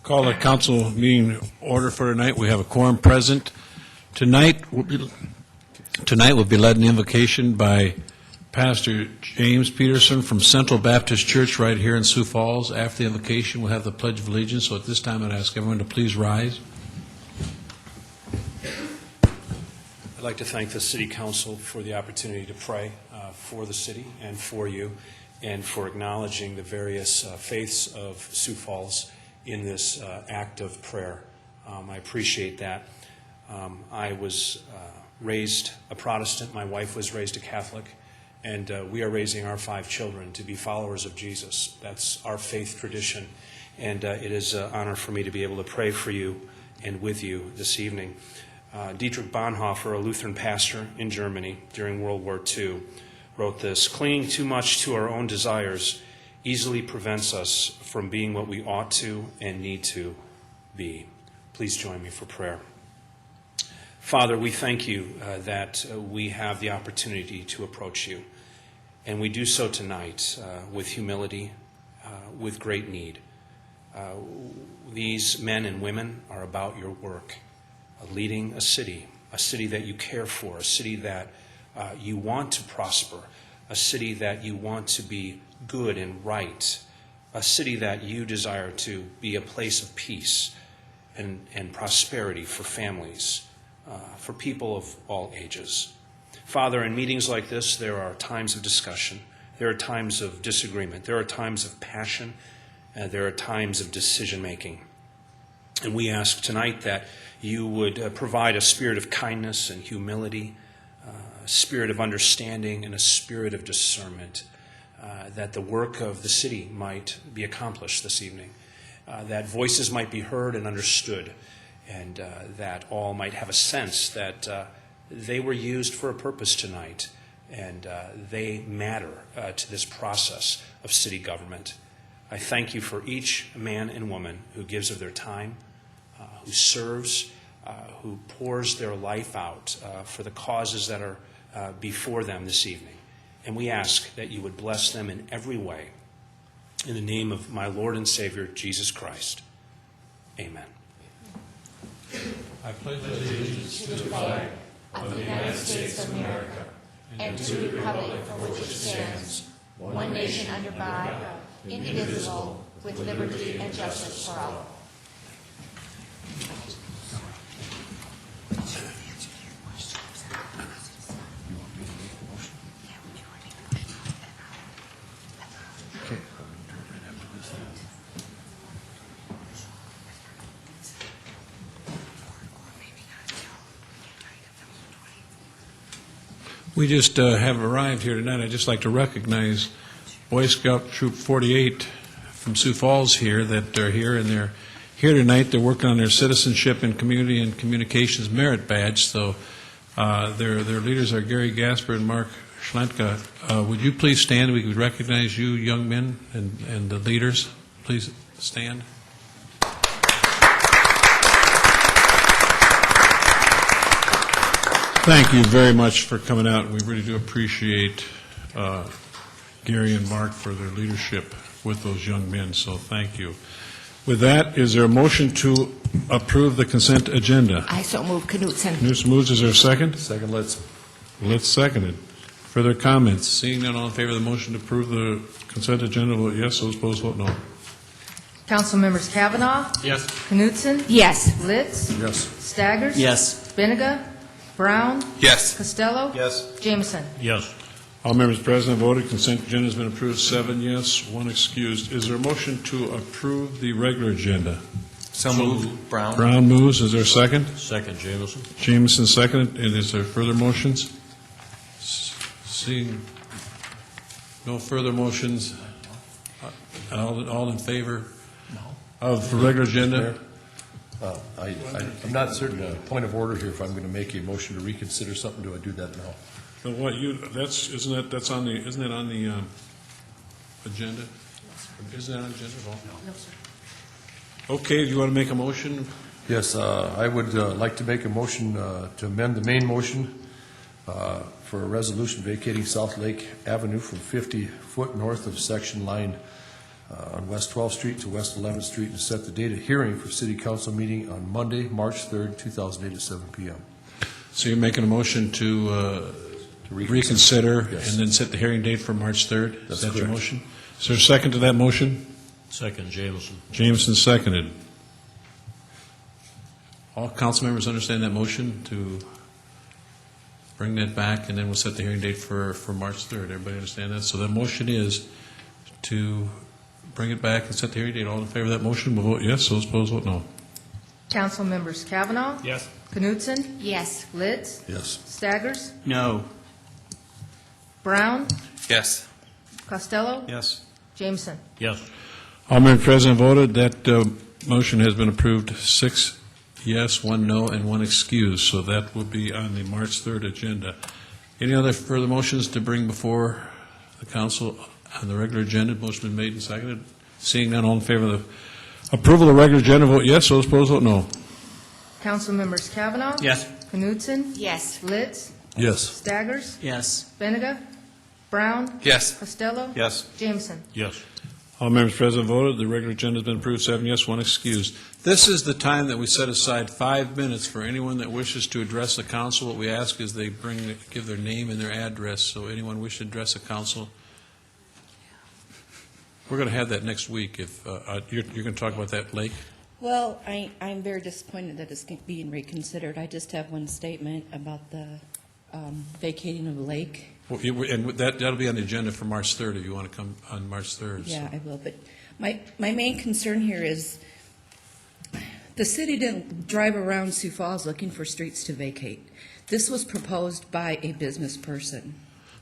Call the council meeting order for tonight. We have a quorum present. Tonight will be led in the invocation by Pastor James Peterson from Central Baptist Church right here in Sioux Falls. After the invocation, we'll have the Pledge of Allegiance. So at this time, I'd ask everyone to please rise. I'd like to thank the City Council for the opportunity to pray for the city and for you, and for acknowledging the various faiths of Sioux Falls in this act of prayer. I appreciate that. I was raised a Protestant. My wife was raised a Catholic, and we are raising our 5 children to be followers of Jesus. That's our faith tradition, and it is an honor for me to be able to pray for you and with you this evening. Dietrich Bonhoeffer, a Lutheran pastor in Germany during World War II, wrote this: "Clinging too much to our own desires easily prevents us from being what we ought to and need to be." Please join me for prayer. Father, we thank you that we have the opportunity to approach you, and we do so tonight with humility, with great need. These men and women are about your work, leading a city that you care for, a city that you want to prosper, a city that you want to be good and right, a city that you desire to be a place of peace and prosperity for families, for people of all ages. Father, in meetings like this, there are times of discussion, there are times of disagreement, there are times of passion, there are times of decision-making. And we ask tonight that you would provide a spirit of kindness and humility, a spirit of understanding, and a spirit of discernment, that the work of the city might be accomplished this evening, that voices might be heard and understood, and that all might have a sense that they were used for a purpose tonight, and they matter to this process of city government. I thank you for each man and woman who gives of their time, who serves, who pours their life out for the causes that are before them this evening. And we ask that you would bless them in every way. In the name of my Lord and Savior, Jesus Christ. Amen. I pledge allegiance to the flag of the United States of America and to the republic for which it stands, one nation under God, indivisible, with liberty and justice for all. We just have arrived here tonight. I'd just like to recognize Boy Scout Troop 48 from Sioux Falls here, that they're here, and they're here tonight. They're working on their Citizenship and Community and Communications Merit Badge. So their leaders are Gary Gasper and Mark Schlentka. Would you please stand? We could recognize you, young men, and the leaders. Please stand. Thank you very much for coming out. We really do appreciate Gary and Mark for their leadership with those young men, so thank you. With that, is there a motion to approve the consent agenda? I so move. Knutson. Knutson moves. Is there a second? Second, let's second it. Further comments? Seeing none, all in favor of the motion to approve the consent agenda, vote yes. Those opposed, vote no. Council members Kavanaugh? Yes. Knutson? Yes. Litz? Yes. Staggers? Yes. Benega? Brown? Yes. Costello? Yes. Jameson? Yes. All members present have voted. Consent agenda has been approved. 7 yes, 1 excused. Is there a motion to approve the regular agenda? So moved. Brown. Brown moves. Is there a second? Second, Jameson. Jameson seconded. And is there further motions? Seeing no further motions, all in favor of the regular agenda? I'm not certain, point of order here, if I'm going to make a motion to reconsider something, do I do that now? So what isn't that on the agenda? Isn't that on the agenda at all? No, sir. Okay, do you want to make a motion? Yes, I would like to make a motion to amend the main motion for a resolution vacating South Lake Avenue from 50 foot north of section line on West 12th Street to West 11th Street, and set the date of hearing for city council meeting on Monday, March 3rd, 2008 at 7 p.m. So you're making a motion to reconsider Yes. and then set the hearing date for March 3rd? That's Is that your correct. motion? Is there a second to that motion? Second, Jameson. Jameson seconded. All council members understand that motion to bring that back, and then we'll set the hearing date for March 3rd. Everybody understand that? So the motion is to bring it back and set the hearing date. All in favor of that motion will vote yes, those opposed vote no. Council members Kavanaugh, Yes. Knutson, Yes. Litz, Yes. Staggers, No. Brown, Yes. Costello, Yes. Jameson. Yes. All members present voted. That motion has been approved. 6 yes, 1 no, and 1 excuse. So that will be on the March 3rd agenda. Any other further motions to bring before the council on the regular agenda? Motion been made and seconded. Seeing none, all in favor of the approval of the regular agenda, vote yes. Those opposed, vote no. Council members Kavanaugh, Yes. Knutson, Yes. Litz, Yes. Staggers, Yes. Benega, Brown, Yes. Costello, Yes. Jameson. Yes. All members present voted. The regular agenda has been approved. 7 yes, 1 excused. This is the time that we set aside 5 minutes for anyone that wishes to address the council. What we ask is they give their name and their address. So anyone wish to address the council, we're going to have that next week. If you're going to talk about that, Lake. Well, I'm very disappointed that it's being reconsidered. I just have one statement about the vacating of the lake. Well, and that'll be on the agenda for March 3rd if you want to come on March 3rd. so. Yeah, I will. But my main concern here is the city didn't drive around Sioux Falls looking for streets to vacate. This was proposed by a business person.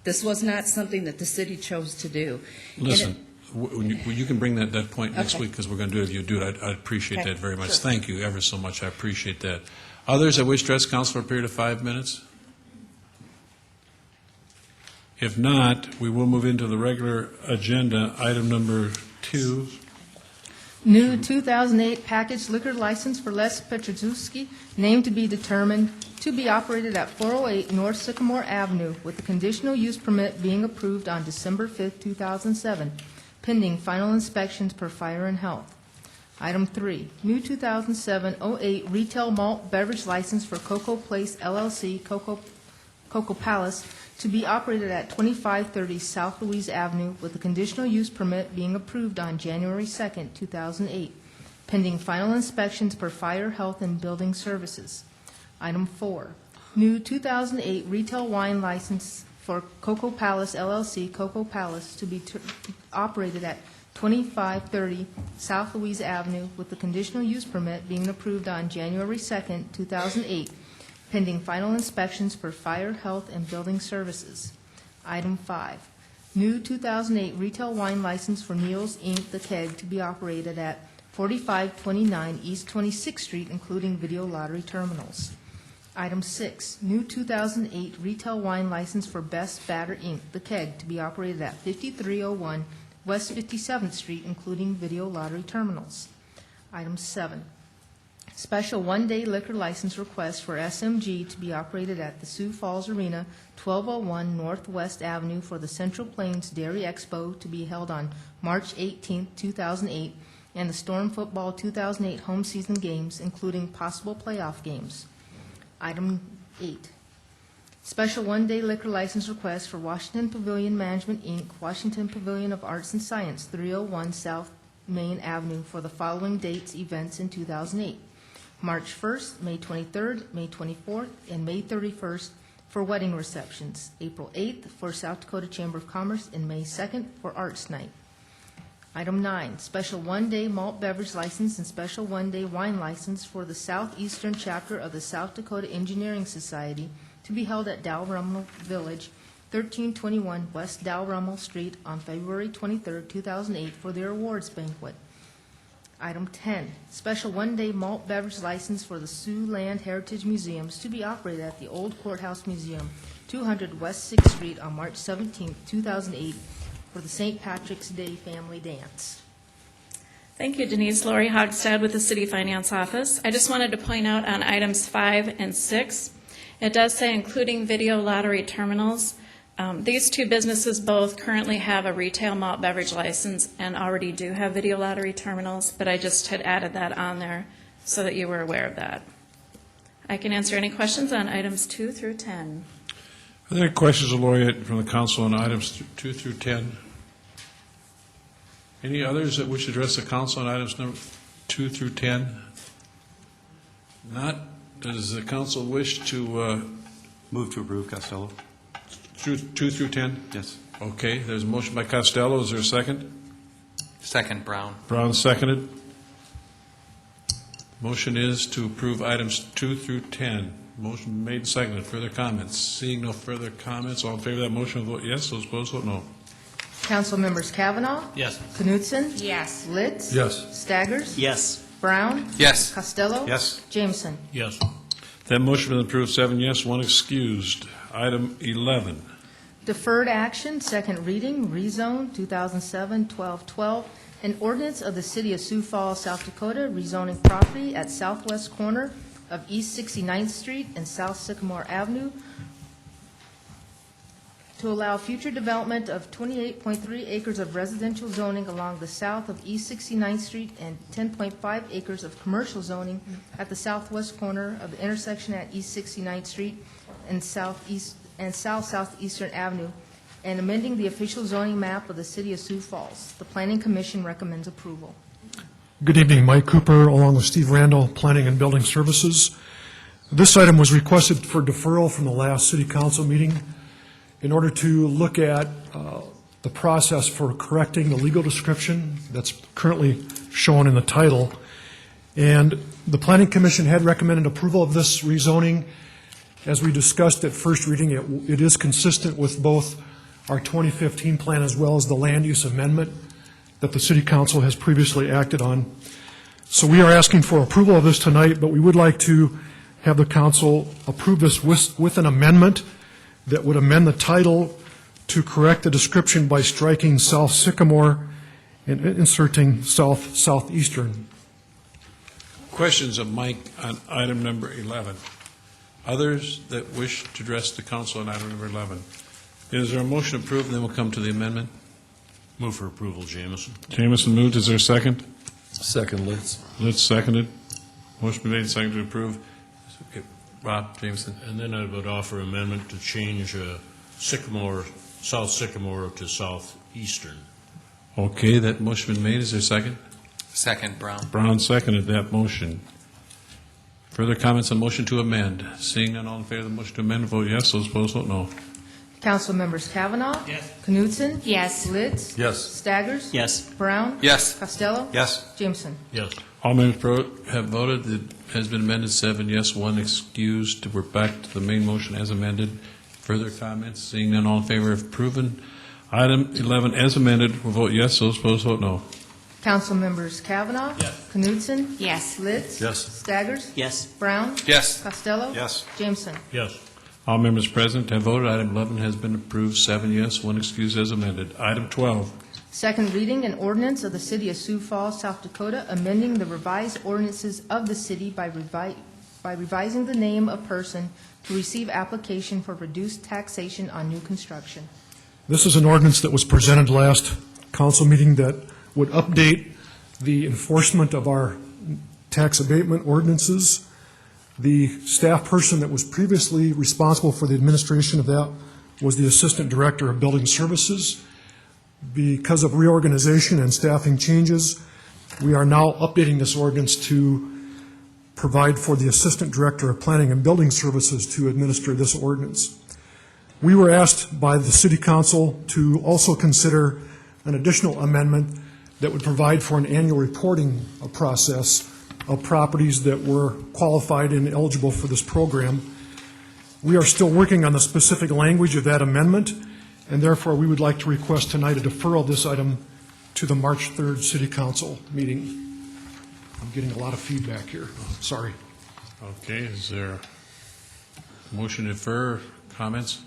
This was not something that the city chose to do. And Listen, you can bring that point next Okay. week because we're going to do it. If you do it, I'd appreciate Okay, that very much. sure. Thank you ever so much. I appreciate that. Others that wish to address council for a period of 5 minutes? If not, we will move into the regular agenda. Item number 2. New 2008 packaged liquor license for Les Petruzewski, name to be determined, to be operated at 408 North Sycamore Avenue, with the conditional use permit being approved on December 5, 2007, pending final inspections per Fire and Health. Item 3, new 2007-08 retail malt beverage license for Cocoa Place LLC, Cocoa Palace, to be operated at 2530 South Louise Avenue, with the conditional use permit being approved on January 2, 2008, pending final inspections per Fire, Health, and Building Services. Item 4, new 2008 retail wine license for Cocoa Palace LLC, Cocoa Palace, to be operated at 2530 South Louise Avenue, with the conditional use permit being approved on January 2, 2008, pending final inspections for Fire, Health, and Building Services. Item 5, new 2008 retail wine license for Neil's Inc., The Keg, to be operated at 4529 East 26th Street, including video lottery terminals. Item 6, new 2008 retail wine license for Best Batter Inc., The Keg, to be operated at 5301 West 57th Street, including video lottery terminals. Item 7, special one-day liquor license request for SMG to be operated at the Sioux Falls Arena, 1201 Northwest Avenue, for the Central Plains Dairy Expo to be held on March 18, 2008, and the Storm Football 2008 home season games, including possible playoff games. Item 8, special one-day liquor license request for Washington Pavilion Management, Inc., Washington Pavilion of Arts and Science, 301 South Main Avenue, for the following dates, events in 2008. March 1st, May 23rd, May 24th, and May 31st for wedding receptions. April 8th for South Dakota Chamber of Commerce, and May 2nd for Arts Night. Item 9, special one-day malt beverage license and special one-day wine license for the Southeastern Chapter of the South Dakota Engineering Society to be held at Dalrymple Village, 1321 West Dalrymple Street, on February 23, 2008, for their awards banquet. Item 10, special one-day malt beverage license for the Sioux Land Heritage Museums to be operated at the Old Courthouse Museum, 200 West 6th Street, on March 17, 2008, for the St. Patrick's Day Family Dance. Thank you, Denise. Lori Hogstad with the City Finance Office. I just wanted to point out on items 5 and 6, it does say including video lottery terminals. These two businesses both currently have a retail malt beverage license and already do have video lottery terminals, but I just had added that on there so that you were aware of that. I can answer any questions on items 2 through 10. Are there any questions of Lori from the council on items 2 through 10? Any others that wish to address the council on items number 2 through 10? Not. Does the council wish to Move to approve, Costello. 2 through 10? Yes. Okay, there's a motion by Costello. Is there a second? Second, Brown. Brown seconded. Motion is to approve items 2 through 10. Motion made and seconded. Further comments? Seeing no further comments, all in favor of that motion vote yes. Those opposed vote no. Council members Kavanaugh, Yes. Knutson, Yes. Litz. Yes. Staggers. Yes. Brown. Yes. Costello. Yes. Jameson. Yes. That motion has been approved, 7 yes, 1 excused. Item 11. Deferred action, second reading, rezone 2007-1212, an ordinance of the City of Sioux Falls, South Dakota, rezoning property at southwest corner of East 69th Street and South Sycamore Avenue to allow future development of 28.3 acres of residential zoning along the south of East 69th Street and 10.5 acres of commercial zoning at the southwest corner of the intersection at East 69th Street and south-southeastern Avenue, and amending the official zoning map of the City of Sioux Falls. The Planning Commission recommends approval. Good evening, Mike Cooper, along with Steve Randall, Planning and Building Services. This item was requested for deferral from the last City Council meeting in order to look at the process for correcting the legal description that's currently shown in the title. And the Planning Commission had recommended approval of this rezoning. As we discussed at first reading, it is consistent with both our 2015 plan as well as the land use amendment that the City Council has previously acted on. So we are asking for approval of this tonight, but we would like to have the council approve this with an amendment that would amend the title to correct the description by striking South Sycamore and inserting southeastern. Questions of Mike on item number 11? Others that wish to address the council on item number 11? Is there a motion approved, and then we'll come to the amendment? Move for approval, Jameson. Jameson moved. Is there a second? Second, Litz. Litz seconded. Motion been made and seconded to approve. Okay. Rob, Jameson. And then I would offer amendment to change South Sycamore to southeastern. Okay, that motion been made. Is there a second? Second, Brown. Brown seconded that motion. Further comments on motion to amend? Seeing none, all in favor of the motion to amend, vote yes. Those opposed, vote no. Council members Kavanaugh. Yes. Knutson. Yes. Litz. Yes. Staggers. Yes. Brown. Yes. Costello. Yes. Jameson. Yes. All members have voted. It has been amended, 7 yes, 1 excused. We're back to the main motion as amended. Further comments? Seeing none, all in favor of approving item 11 as amended, will vote yes. Those opposed, vote no. Council members Kavanaugh. Yes. Knutson. Yes. Litz. Yes. Staggers. Yes. Brown. Yes. Costello. Yes. Jameson. Yes. All members present have voted. Item 11 has been approved, 7 yes, 1 excused as amended. Item 12. Second reading, an ordinance of the City of Sioux Falls, South Dakota, amending the revised ordinances of the city by revising the name of person to receive application for reduced taxation on new construction. This is an ordinance that was presented last council meeting that would update the enforcement of our tax abatement ordinances. The staff person that was previously responsible for the administration of that was the Assistant Director of Building Services. Because of reorganization and staffing changes, we are now updating this ordinance to provide for the Assistant Director of Planning and Building Services to administer this ordinance. We were asked by the City Council to also consider an additional amendment that would provide for an annual reporting process of properties that were qualified and eligible for this program. We are still working on the specific language of that amendment, and therefore we would like to request tonight a deferral of this item to the March 3rd City Council meeting. I'm getting a lot of feedback here. Sorry. Okay, is there a motion to defer? Comments?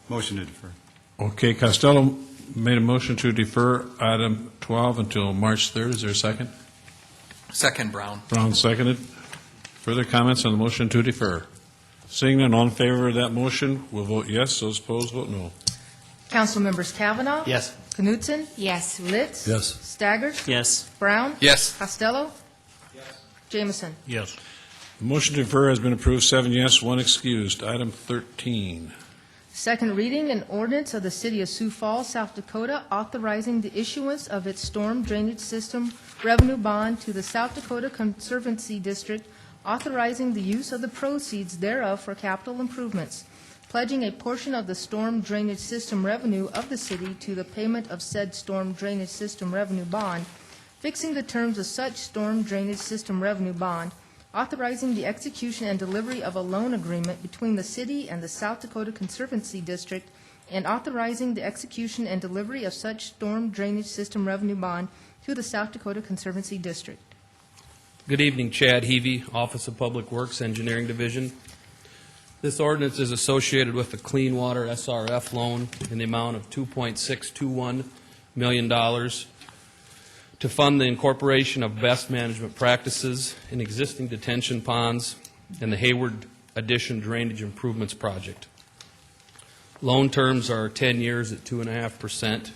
Motion to defer. Okay, Costello made a motion to defer item 12 until March 3rd. Is there a second? Second, Brown. Brown seconded. Further comments on the motion to defer? Seeing none, all in favor of that motion will vote yes. Those opposed, vote no. Council members Kavanaugh? Yes. Knutson? Yes. Litz? Yes. Staggers? Yes. Brown? Yes. Costello? Jameson? Yes. The motion to defer has been approved, 7 yes, 1 excused. Item 13. Second reading, an ordinance of the City of Sioux Falls, South Dakota, authorizing the issuance of its storm drainage system revenue bond to the South Dakota Conservancy District, authorizing the use of the proceeds thereof for capital improvements, pledging a portion of the storm drainage system revenue of the city to the payment of said storm drainage system revenue bond, fixing the terms of such storm drainage system revenue bond, authorizing the execution and delivery of a loan agreement between the city and the South Dakota Conservancy District, and authorizing the execution and delivery of such storm drainage system revenue bond to the South Dakota Conservancy District. Good evening, Chad Heavey, Office of Public Works, Engineering Division. This ordinance is associated with the Clean Water SRF loan in the amount of $2.621 million to fund the incorporation of best management practices in existing detention ponds and the Hayward Addition Drainage Improvements Project. Loan terms are 10 years at 2.5%.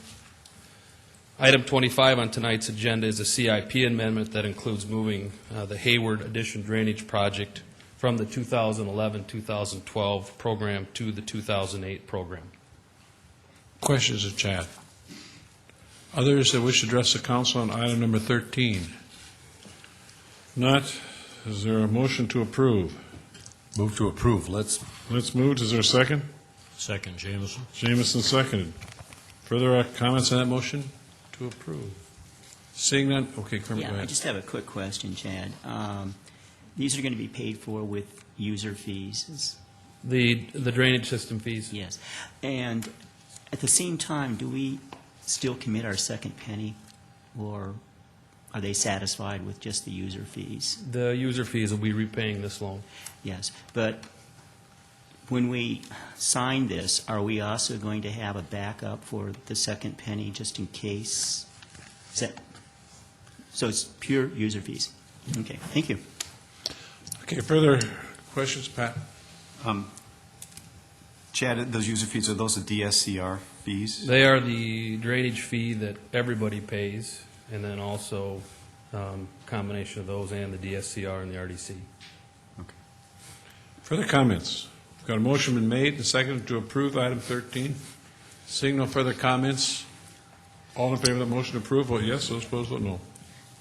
Item 25 on tonight's agenda is a CIP amendment that includes moving the Hayward Addition Drainage Project from the 2011-2012 program to the 2008 program. Questions of Chad? Others that wish to address the council on item number 13? Not. Is there a motion to approve? Move to approve. Let's Move. Is there a second? Second, Jameson. Jameson seconded. Further comments on that motion to approve? Seeing none, okay, Kermit, go Yeah, I ahead. just have a quick question, Chad. These are going to be paid for with user fees? The drainage system fees. Yes. And at the same time, do we still commit our second penny, or are they satisfied with just the user fees? The user fees will be repaying this loan. Yes. But when we sign this, are we also going to have a backup for the second penny just in case? So it's pure user fees. Okay, thank you. Okay, further questions, Pat? Chad, those user fees, are those the DSCR fees? They are the drainage fee that everybody pays, and then also combination of those and the DSCR and the RDC. Further comments? We've got a motion been made and seconded to approve item 13. Seeing no further comments, all in favor of the motion to approve, vote yes. Those opposed, vote no.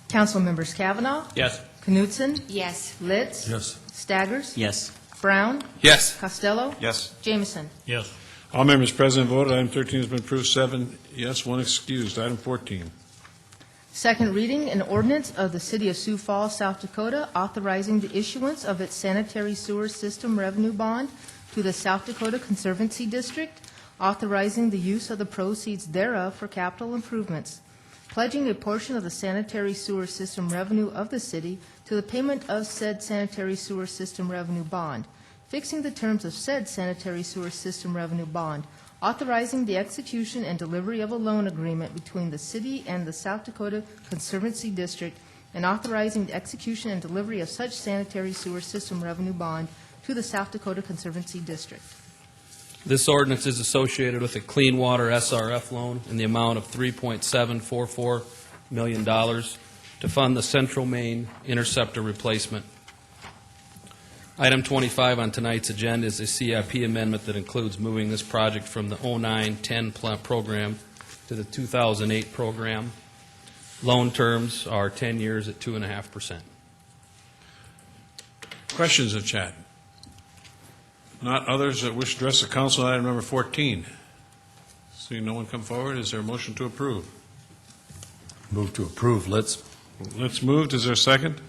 Council members Kavanaugh? Yes. Knutson? Yes. Litz? Yes. Staggers? Yes. Brown? Yes. Costello? Yes. Jameson? Yes. All members present voted. Item 13 has been approved, 7 yes, 1 excused. Item 14. Second reading, an ordinance of the City of Sioux Falls, South Dakota, authorizing the issuance of its sanitary sewer system revenue bond to the South Dakota Conservancy District, authorizing the use of the proceeds thereof for capital improvements, pledging a portion of the sanitary sewer system revenue of the city to the payment of said sanitary sewer system revenue bond, fixing the terms of said sanitary sewer system revenue bond, authorizing the execution and delivery of a loan agreement between the city and the South Dakota Conservancy District, and authorizing the execution and delivery of such sanitary sewer system revenue bond to the South Dakota Conservancy District. This ordinance is associated with a Clean Water SRF loan in the amount of $3.744 million to fund the Central Main Interceptor replacement. Item 25 on tonight's agenda is a CIP amendment that includes moving this project from the 09-10 program to the 2008 program. Loan terms are 10 years at 2.5%. Questions of Chad? Not. Others that wish to address the council on item number 14? Seeing no one come forward, is there a motion to approve? Move to approve. Let's Moved. Is there a second?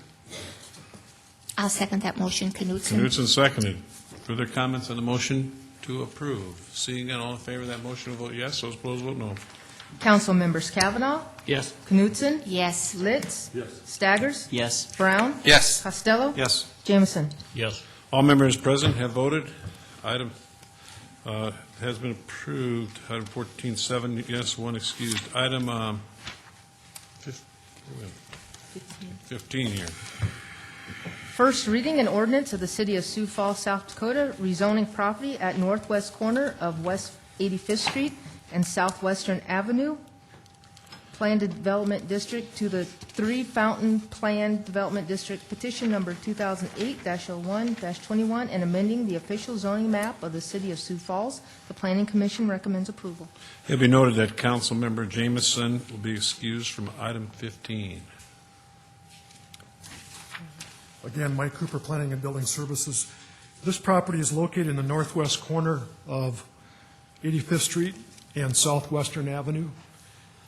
I'll second that motion. Knutson? Knutson seconded. Further comments on the motion to approve? Seeing none, all in favor of that motion will vote yes. Those opposed, vote no. Council members Kavanaugh? Yes. Knutson? Yes. Litz? Staggers? Yes. Brown? Yes. Costello? Yes. Jameson? Yes. All members present have voted. Item has been approved. Item 14, 7 yes, 1 excused. Item 15 here. First reading an ordinance of the City of Sioux Falls, South Dakota, rezoning property at northwest corner of West 85th Street and Southwestern Avenue, Planned Development District, to the Three Fountain Planned Development District, petition number 2008-01-21, and amending the official zoning map of the City of Sioux Falls. The Planning Commission recommends approval. It'll be noted that Councilmember Jameson will be excused from item 15. Again, Mike Cooper, Planning and Building Services. This property is located in the northwest corner of 85th Street and Southwestern Avenue.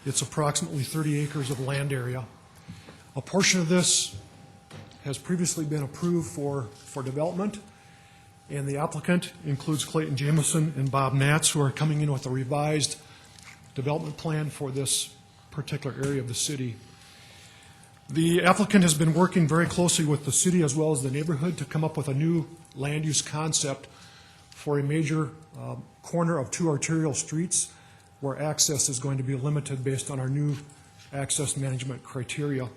It's approximately 30 acres of land area. A portion of this has previously been approved for development, and the applicant includes Clayton Jameson and Bob Natz, who are coming in with a revised development plan for this particular area of the city. The applicant has been working very closely with the city as well as the neighborhood to come up with a new land use concept for a major corner of two arterial streets where access is going to be limited based on our new access management criteria.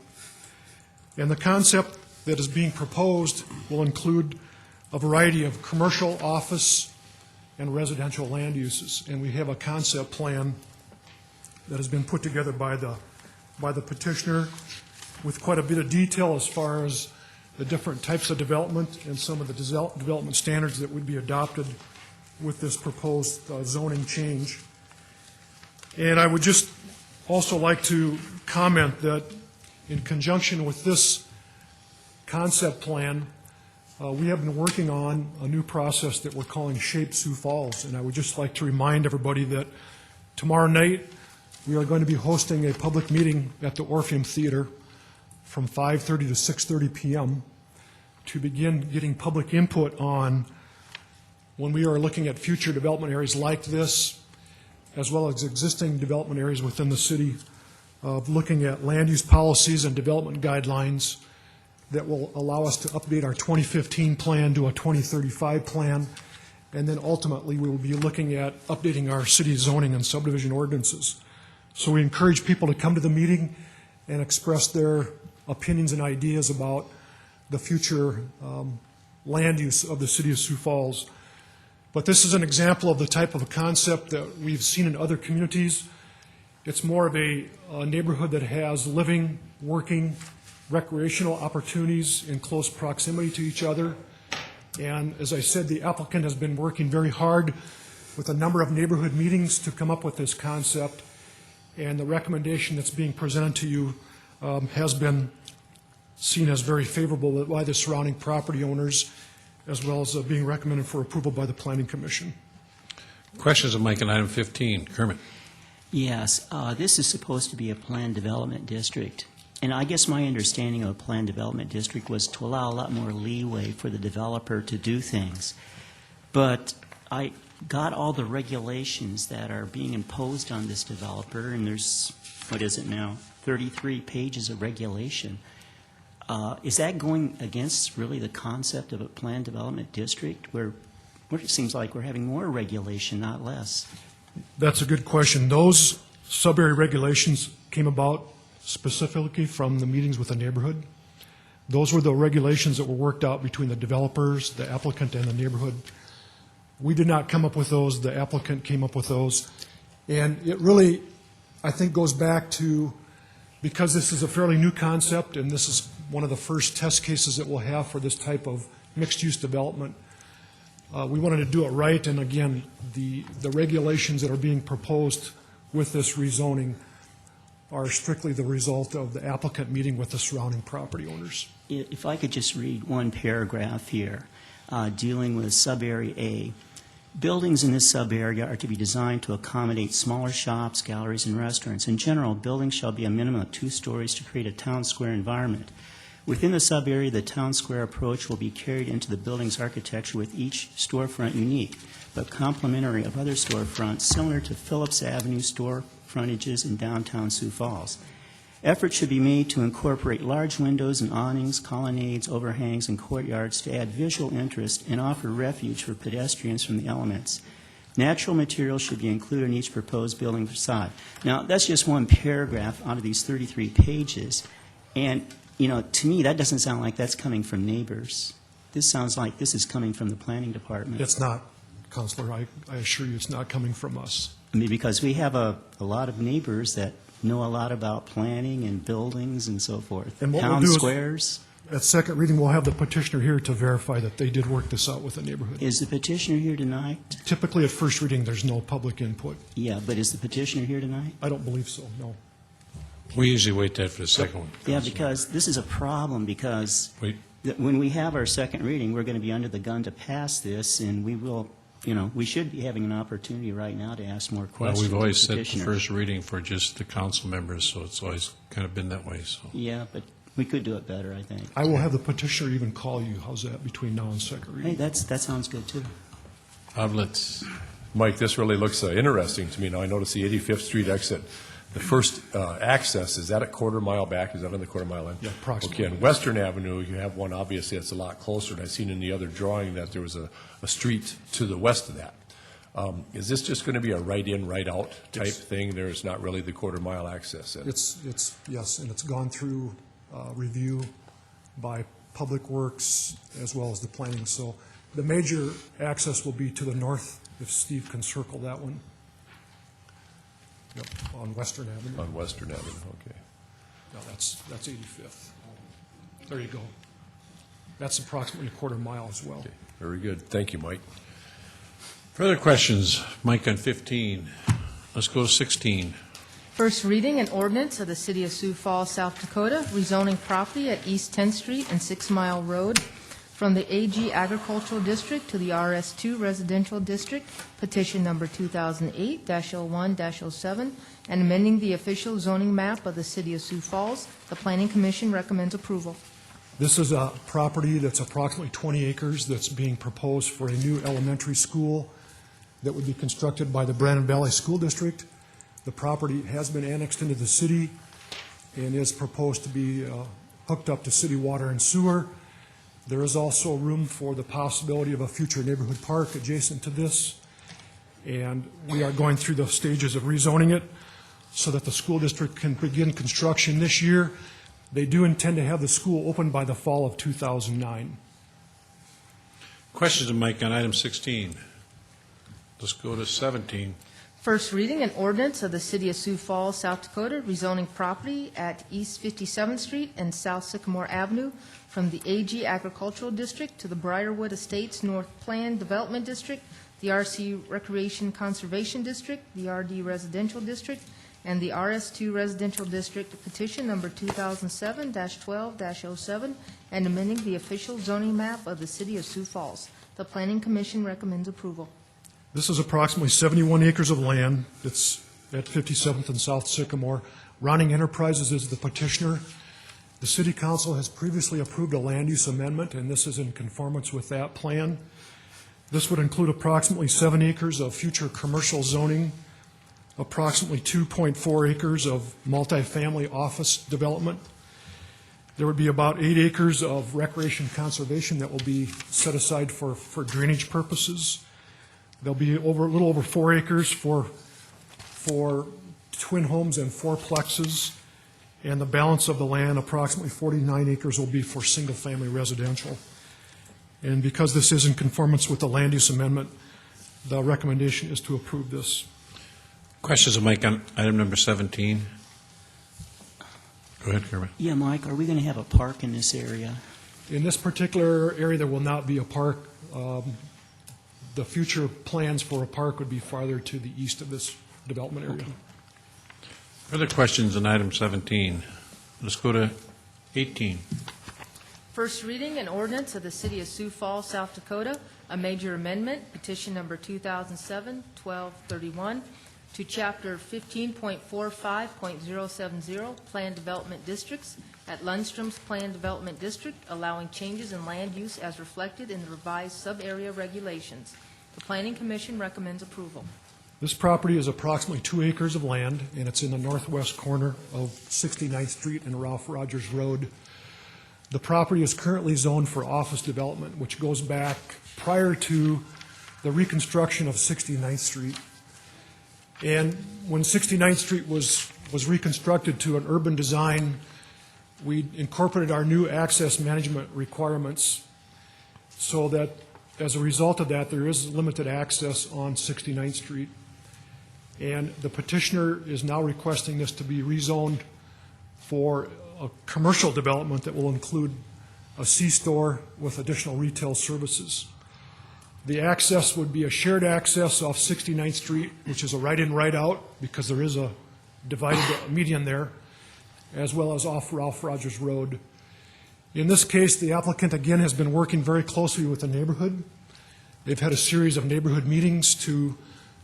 And the concept that is being proposed will include a variety of commercial, office, and residential land uses. And we have a concept plan that has been put together by the petitioner with quite a bit of detail as far as the different types of development and some of the development standards that would be adopted with this proposed zoning change. And I would just also like to comment that in conjunction with this concept plan, we have been working on a new process that we're calling Shape Sioux Falls. And I would just like to remind everybody that tomorrow night we are going to be hosting a public meeting at the Orpheum Theater from 5:30 to 6:30 p.m. to begin getting public input on when we are looking at future development areas like this, as well as existing development areas within the city, of looking at land use policies and development guidelines that will allow us to update our 2015 plan to a 2035 plan, and then ultimately we will be looking at updating our city zoning and subdivision ordinances. So we encourage people to come to the meeting and express their opinions and ideas about the future land use of the city of Sioux Falls. But this is an example of the type of a concept that we've seen in other communities. It's more of a neighborhood that has living, working, recreational opportunities in close proximity to each other. And as I said, the applicant has been working very hard with a number of neighborhood meetings to come up with this concept. And the recommendation that's being presented to you has been seen as very favorable by the surrounding property owners, as well as being recommended for approval by the Planning Commission. Questions of Mike on item 15. Kermit. Yes, this is supposed to be a planned development district. And I guess my understanding of a planned development district was to allow a lot more leeway for the developer to do things. But I got all the regulations that are being imposed on this developer, and there's, what is it now, 33 pages of regulation. Is that going against really the concept of a planned development district where it seems like we're having more regulation, not less? That's a good question. Those sub-area regulations came about specifically from the meetings with the neighborhood. Those were the regulations that were worked out between the developers, the applicant, and the neighborhood. We did not come up with those. The applicant came up with those. And it really, I think, goes back to, because this is a fairly new concept and this is one of the first test cases that we'll have for this type of mixed-use development, we wanted to do it right. And again, the regulations that are being proposed with this rezoning are strictly the result of the applicant meeting with the surrounding property owners. If I could just read one paragraph here, dealing with sub-area A. Buildings in this sub-area are to be designed to accommodate smaller shops, galleries, and restaurants. In general, buildings shall be a minimum of 2 stories to create a town square environment. Within the sub-area, the town square approach will be carried into the building's architecture with each storefront unique, but complementary of other storefronts similar to Phillips Avenue store frontages in downtown Sioux Falls. Effort should be made to incorporate large windows and awnings, colonnades, overhangs, and courtyards to add visual interest and offer refuge for pedestrians from the elements. Natural materials should be included in each proposed building facade. Now, that's just one paragraph out of these 33 pages. And you know, to me, that doesn't sound like that's coming from neighbors. This sounds like this is coming from the planning department. It's not, Counselor, I assure you, it's not coming from us. I mean, because we have a lot of neighbors that know a lot about planning and buildings and so forth. And what we'll Town do is- squares. At second reading, we'll have the petitioner here to verify that they did work this out with the neighborhood. Is the petitioner here tonight? Typically, at first reading, there's no public input. Yeah, but is the petitioner here tonight? I don't believe so, no. We usually wait that for the second one. Yeah, because this is a problem, because Wait. when we have our second reading, we're going to be under the gun to pass this, and we will, you know, we should be having an opportunity right now to ask more Well, questions. we've always of the set the petitioner. first reading for just the council members, so it's always kind of been that way, so. Yeah, but we could do it better, I think. I will have the petitioner even call you. How's that, between now and second Hey, reading? that sounds good, too. Let's, Mike, this really looks interesting to me. Now, I noticed the 85th Street exit, the first access, is that a quarter mile back? Is that on the quarter mile end? Yeah, approximately. Okay, on Western Avenue, you have one, obviously, that's a lot closer, and I've seen in the other drawing that there was a street to the west of that. Is this just going to be a right-in, right-out type thing? There's not really the quarter mile access? It's, yes, and it's gone through review by Public Works as well as the planning. So the major access will be to the north, if Steve can circle that one. Yep, on Western Avenue. On Western Avenue, okay. No, that's 85th. There you go. That's approximately a quarter mile as well. Okay, very good. Thank you, Mike. further questions? Mike on 15. Let's go to 16. First reading an ordinance of the City of Sioux Falls, South Dakota, rezoning property at East 10th Street and 6 Mile Road from the AG Agricultural District to the RS2 Residential District, petition number 2008-01-07, and amending the official zoning map of the City of Sioux Falls. The Planning Commission recommends approval. This is a property that's approximately 20 acres that's being proposed for a new elementary school that would be constructed by the Brandon Valley School District. The property has been annexed into the city and is proposed to be hooked up to city water and sewer. There is also room for the possibility of a future neighborhood park adjacent to this. And we are going through the stages of rezoning it so that the school district can begin construction this year. They do intend to have the school open by the fall of 2009. Questions of Mike on item 16. Let's go to 17. First reading, an ordinance of the City of Sioux Falls, South Dakota, rezoning property at East 57th Street and South Sycamore Avenue from the AG Agricultural District to the Briarwood Estates North Plan Development District, the RC Recreation Conservation District, the RD Residential District, and the RS2 Residential District, petition number 2007-12-07, and amending the official zoning map of the City of Sioux Falls. The Planning Commission recommends approval. This is approximately 71 acres of land. It's at 57th and South Sycamore. Ronning Enterprises is the petitioner. The City Council has previously approved a land use amendment, and this is in conformance with that plan. This would include approximately 7 acres of future commercial zoning, approximately 2.4 acres of multifamily office development. There would be about 8 acres of recreation conservation that will be set aside for drainage purposes. There'll be a little over 4 acres for twin homes and fourplexes, and the balance of the land, approximately 49 acres, will be for single-family residential. And because this is in conformance with the land use amendment, the recommendation is to approve this. Questions of Mike on item number 17. Go ahead, Kermit. Yeah, Mike, are we going to have a park in this area? In this particular area, there will not be a park. The future plans for a park would be farther to the east of this development area. Further questions on item 17. Let's go to 18. First reading, an ordinance of the City of Sioux Falls, South Dakota, a major amendment, petition number 2007-1231, to Chapter 15.45.070, Planned Development Districts at Lundstrom's Planned Development District, allowing changes in land use as reflected in the revised sub-area regulations. The Planning Commission recommends approval. This property is approximately 2 acres of land, and it's in the northwest corner of 69th Street and Ralph Rogers Road. The property is currently zoned for office development, which goes back prior to the reconstruction of 69th Street. And when 69th Street was reconstructed to an urban design, we incorporated our new access management requirements so that as a result of that, there is limited access on 69th Street. And the petitioner is now requesting this to be rezoned for a commercial development that will include a C-store with additional retail services. The access would be a shared access off 69th Street, which is a right-in, right-out, because there is a divided median there, as well as off Ralph Rogers Road. In this case, the applicant, again, has been working very closely with the neighborhood. They've had a series of neighborhood meetings to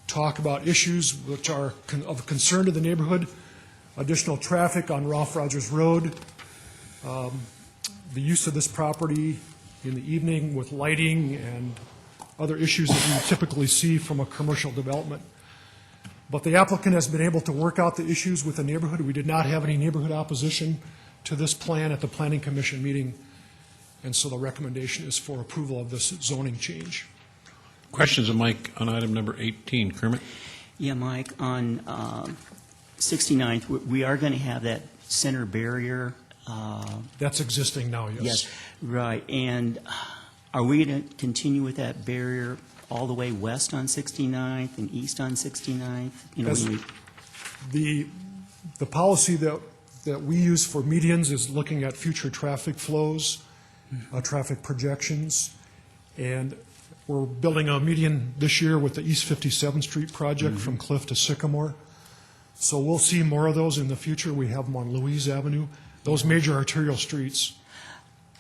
talk about issues which are of concern to the neighborhood, additional traffic on Ralph Rogers Road, the use of this property in the evening with lighting and other issues that we typically see from a commercial development. But the applicant has been able to work out the issues with the neighborhood. We did not have any neighborhood opposition to this plan at the Planning Commission meeting, and so the recommendation is for approval of this zoning change. Questions of Mike on item number 18. Kermit? Yeah, Mike, on 69th, we are going to have that center barrier. That's existing now, yes. Yes, right. And are we going to continue with that barrier all the way west on 69th and east on 69th? You know, the policy that we use for medians is looking at future traffic flows, traffic projections, and we're building a median this year with the East 57th Street project from Cliff to Sycamore. So we'll see more of those in the future. We have them on Louise Avenue, those major arterial streets.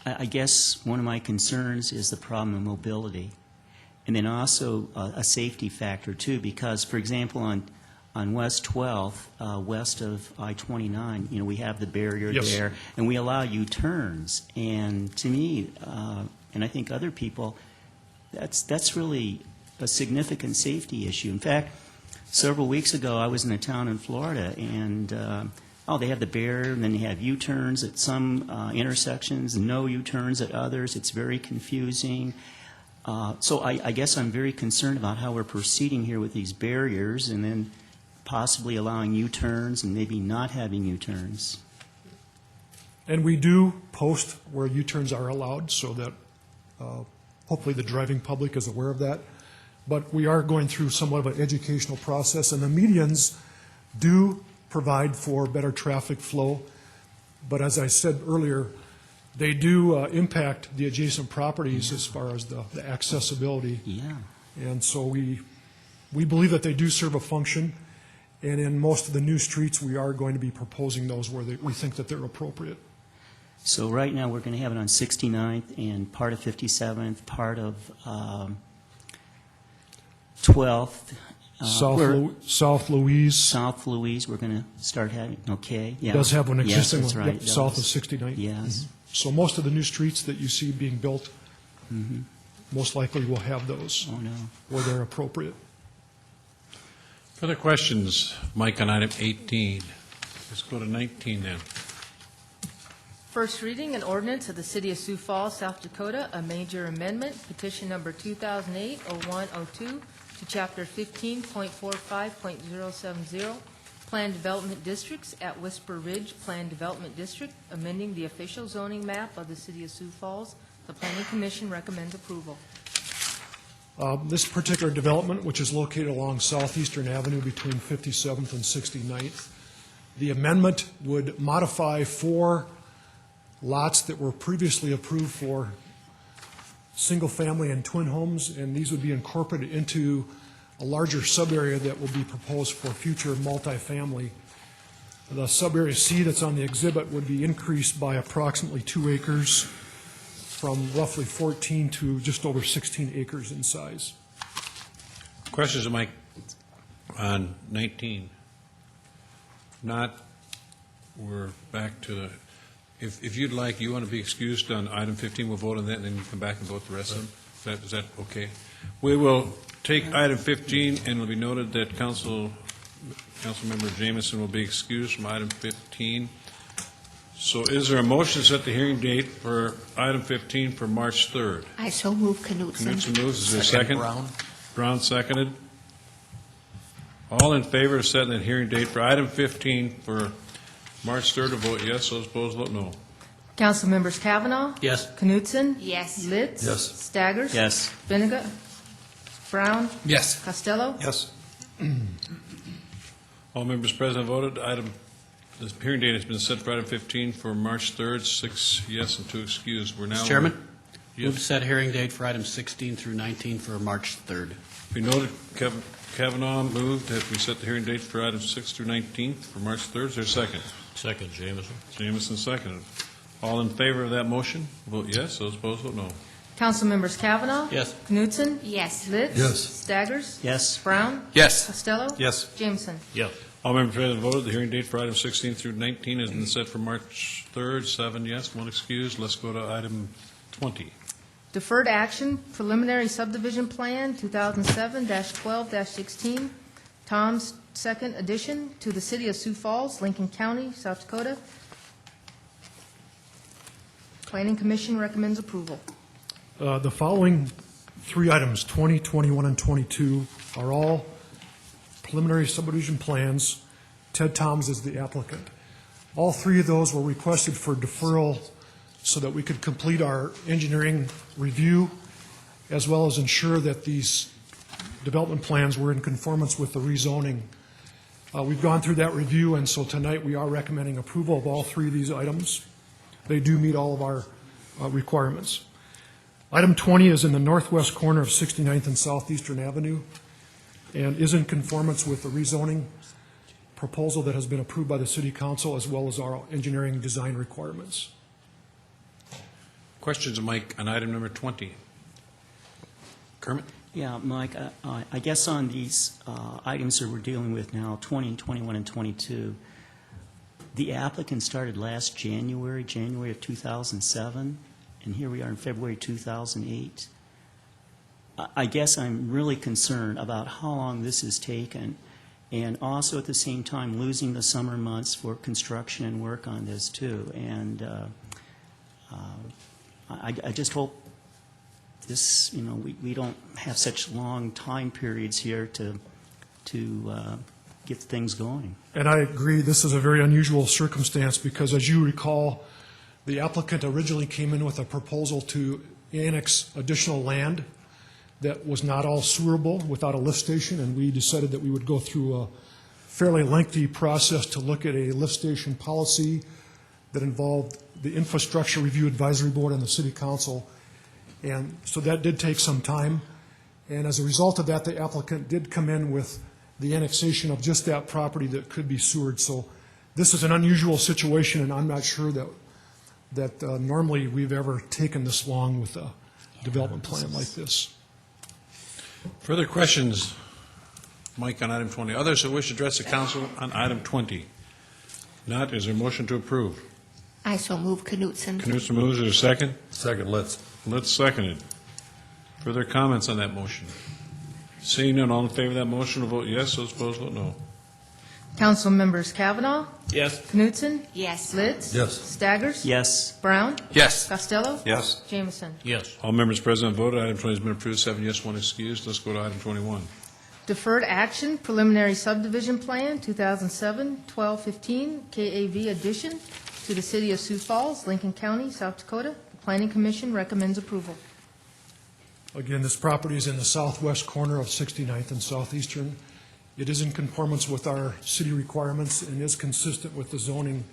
I guess one of my concerns is the problem of mobility. And then also a safety factor too, because, for example, on West 12th, west of I-29, you know, we have the barrier there, and we allow U-turns. And to me, and I think other people, that's really a significant safety issue. In fact, several weeks ago, I was in a town in Florida, and they have the barrier, and then they have U-turns at some intersections, and no U-turns at others. It's very confusing. So I guess I'm very concerned about how we're proceeding here with these barriers, and then possibly allowing U-turns and maybe not having U-turns. And we do post where U-turns are allowed so that hopefully the driving public is aware of that. But we are going through somewhat of an educational process, and the medians do provide for better traffic flow. But as I said earlier, they do impact the adjacent properties as far as the accessibility. Yeah. And so we believe that they do serve a function. And in most of the new streets, we are going to be proposing those where we think that they're appropriate. So right now, we're going to have it on 69th and part of 57th, part of 12th. South Louise. South Louise, we're going to start having, okay. Yeah. Does have an existing yes, that's one, right. south of 69th. Yes. So most of the new streets that you see being built, most likely will have those where they're appropriate. Further questions, Mike, on item 18? Let's go to 19 then. First reading, an ordinance of the City of Sioux Falls, South Dakota, a major amendment, petition number 2008-0102 to Chapter 15.45.070, Planned Development Districts at Whisper Ridge Planned Development District, amending the official zoning map of the City of Sioux Falls. The Planning Commission recommends approval. This particular development, which is located along Southeastern Avenue between 57th and 69th, the amendment would modify 4 lots that were previously approved for single-family and twin homes, and these would be incorporated into a larger sub-area that will be proposed for future multifamily. The sub-area C that's on the exhibit would be increased by approximately 2 acres from roughly 14 to just over 16 acres in size. Questions of Mike on 19? Not, we're back to the, if you'd like, you want to be excused on item 15, we'll vote on that, and then you come back and vote the rest of them. Is that okay? We will take item 15, and it'll be noted that Councilmember Jamison will be excused from item 15. So is there a motion to set the hearing date for item 15 for March 3rd? I so move Knutson. Knutson moves. Is there a second? Brown seconded. All in favor of setting that hearing date for item 15 for March 3rd will vote yes. Those opposed vote no. Council members Kavanaugh. Yes. Knutson. Yes. Litz. Yes. Staggers. Yes. Benega. Brown. Yes. Costello. Yes. All members present voted. The hearing date has been set for item 15 for March 3rd, 6 yes and 2 excused. We're now... Mr. Chairman, Yes. move to set hearing date for items 16 through 19 for March 3rd. We noted Kavanaugh moved that we set the hearing date for items 6 through 19 for March 3rd. Is there a second? Second, Jameson. Jameson seconded. All in favor of that motion, vote yes. Those opposed, vote no. Council members Kavanaugh. Yes. Knutson. Yes. Litz. Yes. Staggers. Yes. Brown. Yes. Costello. Yes. Jameson. Yes. All members present voted. The hearing date for items 16 through 19 has been set for March 3rd, 7 yes, 1 excused. Let's go to item 20. Deferred action, preliminary subdivision plan, 2007-12-16, Tom's second addition to the city of Sioux Falls, Lincoln County, South Dakota. Planning Commission recommends approval. The following three items, 20, 21, and 22, are all preliminary subdivision plans. Ted Toms is the applicant. All three of those were requested for deferral so that we could complete our engineering review, as well as ensure that these development plans were in conformance with the rezoning. We've gone through that review, and so tonight we are recommending approval of all three of these items. They do meet all of our requirements. Item 20 is in the northwest corner of 69th and Southeastern Avenue and is in conformance with the rezoning proposal that has been approved by the City Council, as well as our engineering design requirements. Questions of Mike on item number 20? Kermit? Yeah, Mike, I guess on these items that we're dealing with now, 20, 21, and 22, the applicant started last January of 2007, and here we are in February 2008. I guess I'm really concerned about how long this has taken, and also at the same time losing the summer months for construction and work on this too. And I just hope this, we don't have such long time periods here to get things going. And I agree, this is a very unusual circumstance because, as you recall, the applicant originally came in with a proposal to annex additional land that was not all sewerable without a lift station, and we decided that we would go through a fairly lengthy process to look at a lift station policy that involved the Infrastructure Review Advisory Board and the City Council. And so that did take some time. And as a result of that, the applicant did come in with the annexation of just that property that could be sewered. So this is an unusual situation, and I'm not sure that normally we've ever taken this long with a development plan like this. Further questions, Mike, on item 20? Others who wish to address the council on item 20? Not, is there a motion to approve? I so move. Knutson. Knutson moves, is there a second? Second, Litz. Litz seconded. Further comments on that motion? Seeing none, all in favor of that motion will vote yes, those opposed vote no. Council members Kavanaugh. Yes. Knutson. Yes. Litz. Yes. Staggers. Yes. Brown. Yes. Costello. Yes. Jameson. Yes. All members present voted. Item 20 has been approved, 7 yes, 1 excused. Let's go to item 21. Deferred action, preliminary subdivision plan, 2007-12-15, KAV addition to the city of Sioux Falls, Lincoln County, South Dakota. The Planning Commission recommends approval. Again, this property is in the southwest corner of 69th and Southeastern. It is in conformance with our city requirements and is consistent with the zoning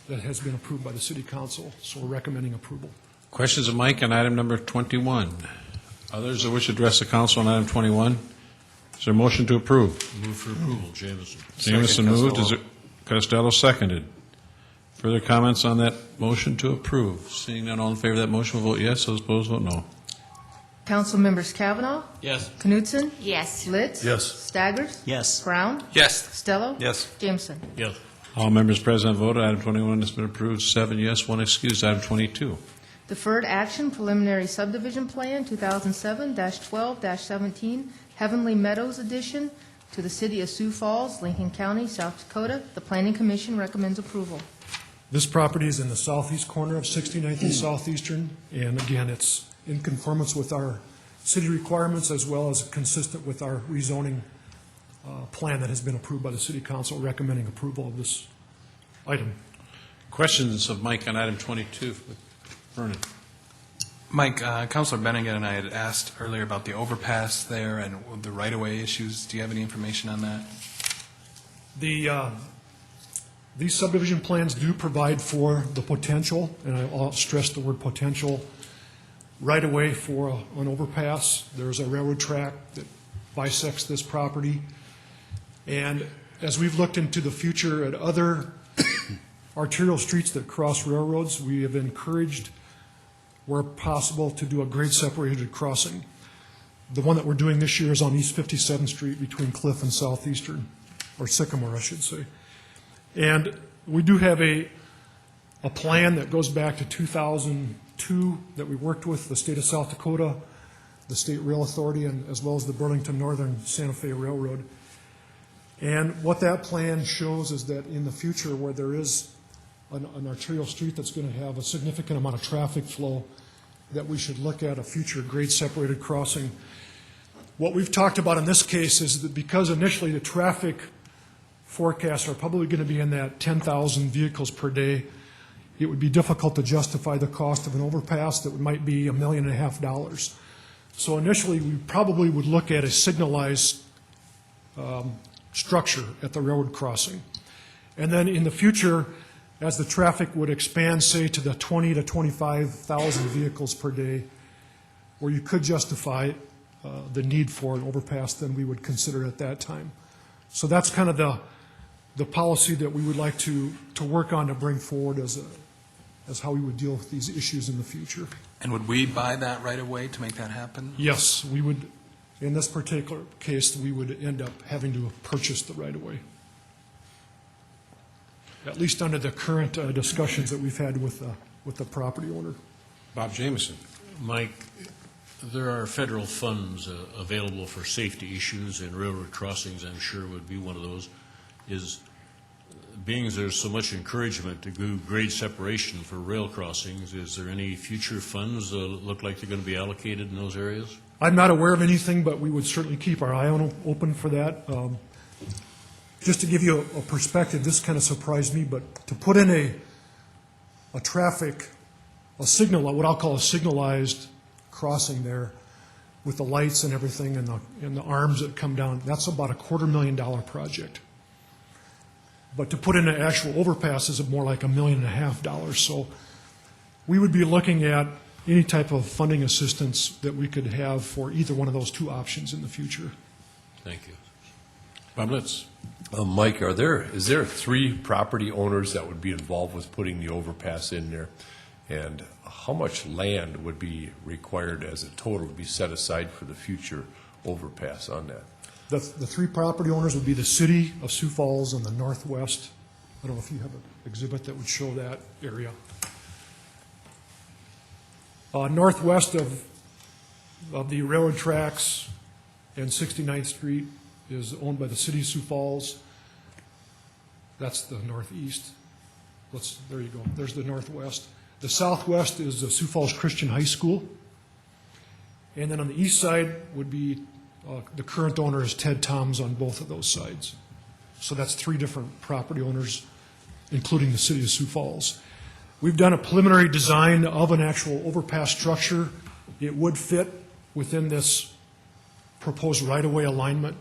that has been approved by the City Council, so we're recommending approval. Questions of Mike on item number 21? Others who wish to address the council on item 21? Is there a motion to approve? Move for approval, Jameson. Jameson moved. Is it Costello seconded? Further comments on that motion to approve? Seeing none, all in favor of that motion will vote yes. Those opposed vote no. Council members Kavanaugh. Yes. Knutson. Yes. Litz. Yes. Staggers. Yes. Brown. Yes. Costello. Yes. Jameson. Yes. All members present voted. Item 21 has been approved, 7 yes, 1 excused. Item 22. Deferred action, preliminary subdivision plan, 2007-12-17, Heavenly Meadows addition to the city of Sioux Falls, Lincoln County, South Dakota. The Planning Commission recommends approval. This property is in the southeast corner of 69th and Southeastern, and again, it's in conformance with our city requirements as well as consistent with our rezoning plan that has been approved by the City Council, recommending approval of this item. Questions of Mike on item 22? Vernon? Mike, Councilor Bennigan and I had asked earlier about the overpass there and the right-of-way issues. Do you have any information on that? These subdivision plans do provide for the potential, and I'll stress the word potential, right-of-way for an overpass. There's a railroad track that bisects this property. And as we've looked into the future at other arterial streets that cross railroads, we have encouraged, where possible, to do a grade separated crossing. The one that we're doing this year is on East 57th Street between Cliff and Southeastern, or Sycamore, I should say. And we do have a plan that goes back to 2002 that we worked with the state of South Dakota, the State Rail Authority, and as well as the Burlington Northern Santa Fe Railroad. And what that plan shows is that in the future, where there is an arterial street that's going to have a significant amount of traffic flow, that we should look at a future grade separated crossing. What we've talked about in this case is that because initially the traffic forecasts are probably going to be in that 10,000 vehicles per day, it would be difficult to justify the cost of an overpass that might be $1.5 million. So initially, we probably would look at a signalized structure at the railroad crossing. And then in the future, as the traffic would expand, say, to the 20 to 25,000 vehicles per day, where you could justify the need for an overpass, then we would consider it at that time. So that's kind of the policy that we would like to work on to bring forward as how we would deal with these issues in the future. And would we buy that right away to make that happen? Yes, we would. In this particular case, we would end up having to purchase the right-of-way, at least under the current discussions that we've had with the property owner. Bob Jameson. Mike, there are federal funds available for safety issues, and railroad crossings, I'm sure, would be one of those. Being there's so much encouragement to do grade separation for rail crossings, is there any future funds that look like they're going to be allocated in those areas? I'm not aware of anything, but we would certainly keep our eye open for that. Just to give you a perspective, this kind of surprised me, but to put in a signal, what I'll call a signalized crossing there with the lights and everything and the arms that come down, that's about a $250,000 project. But to put in an actual overpass is more like $1.5 million. So we would be looking at any type of funding assistance that we could have for either one of those two options in the future. Thank you. Bob Litz. Mike, is there 3 property owners that would be involved with putting the overpass in there? And how much land would be required as a total to be set aside for the future overpass on that? The 3 property owners would be the city of Sioux Falls and the Northwest. I don't know if you have an exhibit that would show that area. Northwest of the railroad tracks and 69th Street is owned by the city of Sioux Falls. That's the northeast. There you go. There's the northwest. The southwest is the Sioux Falls Christian High School. And then on the east side would be the current owner is Ted Toms on both of those sides. So that's 3 different property owners, including the city of Sioux Falls. We've done a preliminary design of an actual overpass structure. It would fit within this proposed right-of-way alignment.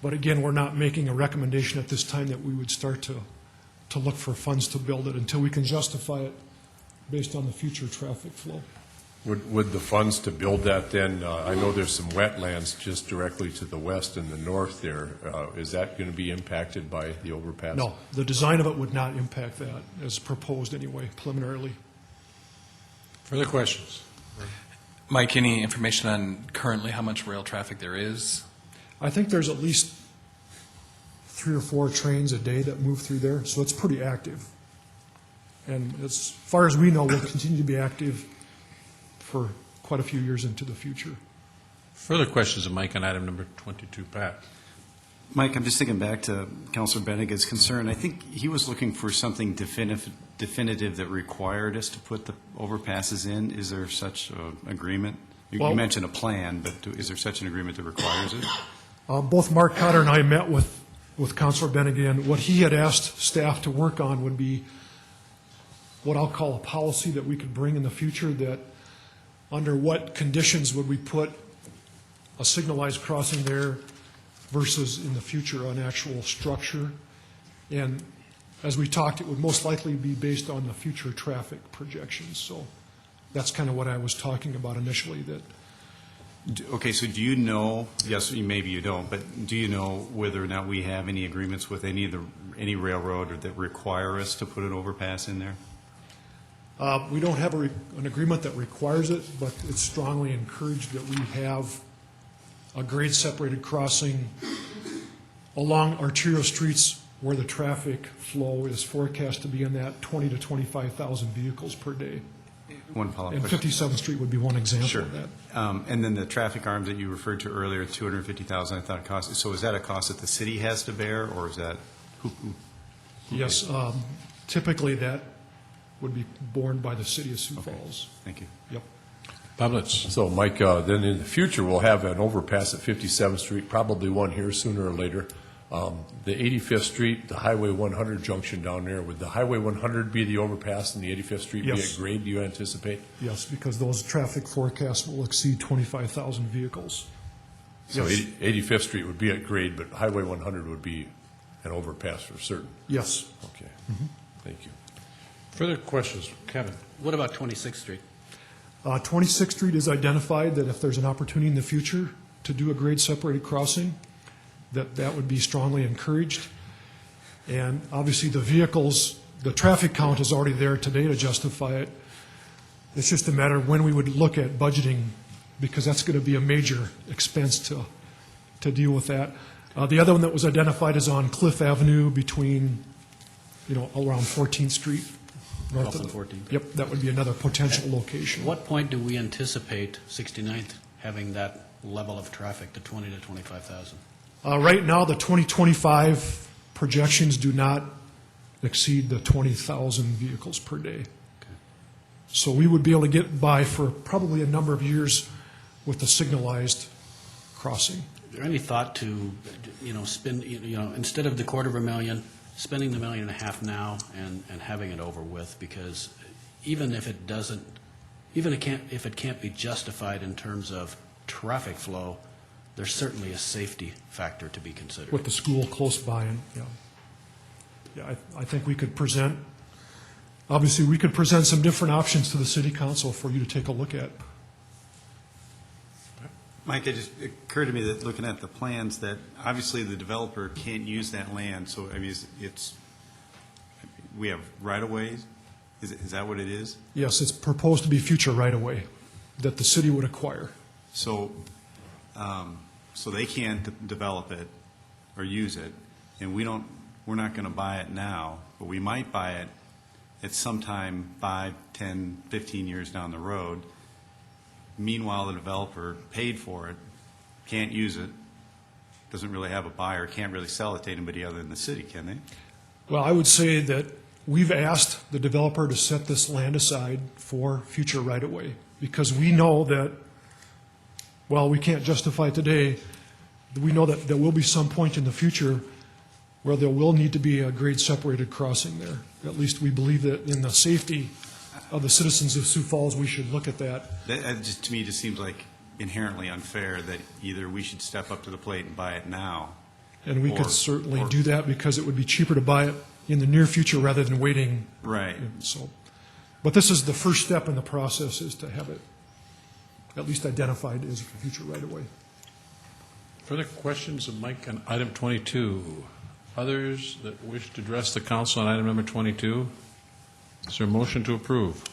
But again, we're not making a recommendation at this time that we would start to look for funds to build it until we can justify it based on the future traffic flow. Would the funds to build that then, I know there's some wetlands just directly to the west and the north there. Is that going to be impacted by the overpass? No, the design of it would not impact that, as proposed anyway, preliminarily. Further questions? Mike, any information on currently how much rail traffic there is? I think there's at least 3 or 4 trains a day that move through there, so it's pretty active. And as far as we know, we'll continue to be active for quite a few years into the future. Further questions of Mike on item number 22, Pat? Mike, I'm just thinking back to Councilor Bennigan's concern. I think he was looking for something definitive that required us to put the overpasses in. Is there such an agreement? You mentioned a plan, but is there such an agreement that requires it? Both Mark Cotter and I met with Councilor Bennigan. What he had asked staff to work on would be what I'll call a policy that we could bring in the future, that under what conditions would we put a signalized crossing there versus in the future an actual structure. And as we talked, it would most likely be based on the future traffic projections. So that's kind of what I was talking about initially, that Okay, so do you know, yes, maybe you don't, but do you know whether or not we have any agreements with any railroad or that require us to put an overpass in there? we don't have an agreement that requires it, but it's strongly encouraged that we have a grade-separated crossing along arterial streets where the traffic flow is forecast to be in that 20 to 25,000 vehicles per day. One follow-up And question. 57th Street would be one example Sure. of that. And then the traffic arms that you referred to earlier, 250,000, I thought it cost. So is that a cost that the city has to bear, or is that who Yes, typically that would be borne by the city of Sioux Falls. Thank you. Yep. Publix. So, Mike, then in the future, we'll have an overpass at 57th Street, probably one here sooner or later. The 85th Street, the Highway 100 junction down there, would the Highway 100 be the overpass and the 85th Street be Yes. at grade, do you anticipate? Yes, because those traffic forecasts will exceed 25,000 vehicles. So Yes. 85th Street would be at grade, but Highway 100 would be an overpass for certain. Yes. Okay, thank you. Further questions? Kevin? What about 26th Street? 26th Street is identified that if there's an opportunity in the future to do a grade-separated crossing, that would be strongly encouraged. And obviously, the vehicles, the traffic count is already there today to justify it. It's just a matter of when we would look at budgeting, because that's going to be a major expense to deal with that. The other one that was identified is on Cliff Avenue between, around 14th Street. north 12th of and the- 14th. Yep, that would be another potential location. At what point do we anticipate 69th having that level of traffic to 20 to 25,000? Right now, the 2025 projections do not exceed the 20,000 vehicles per day. So we would be able to get by for probably a number of years with the signalized crossing. Is there any thought to, spend, instead of the $250,000, spending the $1.5 million now and having it over with? Because even if it doesn't, if it can't be justified in terms of traffic flow, there's certainly a safety factor to be considered. With the school close by, and, I think we could present, obviously, we could present some different options to the city council for you to take a look at. Mike, it just occurred to me that looking at the plans, that obviously the developer can't use that land, so, we have right-of-ways? Is that what it is? Yes, it's proposed to be future right-of-way that the city would acquire. So, so they can't develop it or use it, and we're not going to buy it now, but we might buy it at some time 5, 10, 15 years down the road. Meanwhile, the developer paid for it, can't use it, doesn't really have a buyer, can't really sell it to anybody other than the city, can they? Well, I would say that we've asked the developer to set this land aside for future right-of-way, because we know that, while we can't justify it today, we know that there will be some point in the future where there will need to be a grade-separated crossing there. At least we believe that in the safety of the citizens of Sioux Falls, we should look at that. That just, to me, just seems like inherently unfair that either we should step up to the plate and buy it now. And we could certainly do that, because it would be cheaper to buy it in the near future rather than waiting. Right. So, but this is the first step in the process, is to have it at least identified as a future right-of-way. Further questions of Mike on item 22? Others that wish to address the council on item number 22? Is there a motion to approve?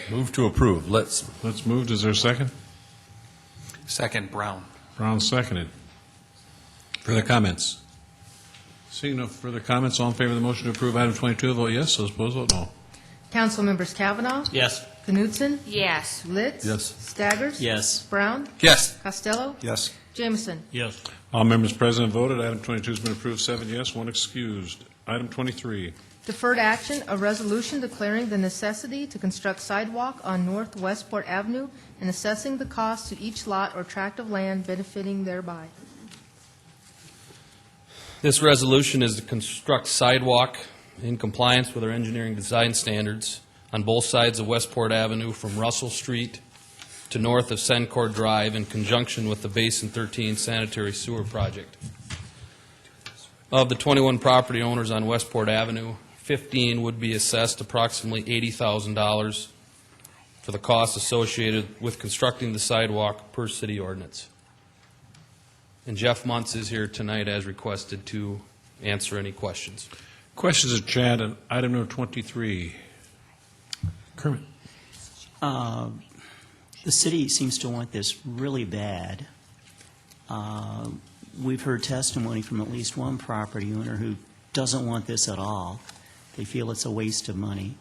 Move to approve. Let's move. Is there a second? Second, Brown. Brown seconded. Further comments? Seeing no further comments, all in favor of the motion to approve item 22, vote yes. Those opposed, vote no. Council members Kavanaugh? Yes. Knutson? Yes. Litz? Yes. Staggers? Yes. Brown? Yes. Costello? Yes. Jameson? Yes. All members present voted. Item 22 has been approved, 7 yes, 1 excused. Item 23. Deferred action, a resolution declaring the necessity to construct sidewalk on North Westport Avenue and assessing the cost to each lot or tract of land benefiting thereby. This resolution is to construct sidewalk in compliance with our engineering design standards on both sides of Westport Avenue from Russell Street to north of Sencor Drive in conjunction with the Basin 13 sanitary sewer project. Of the 21 property owners on Westport Avenue, 15 would be assessed approximately $80,000 for the costs associated with constructing the sidewalk per city ordinance. And Jeff Muntz is here tonight as requested to answer any questions. Questions of Chad on item number 23. Kermit. The city seems to want this really bad. We've heard testimony from at least one property owner who doesn't want this at all. They feel it's a waste of money.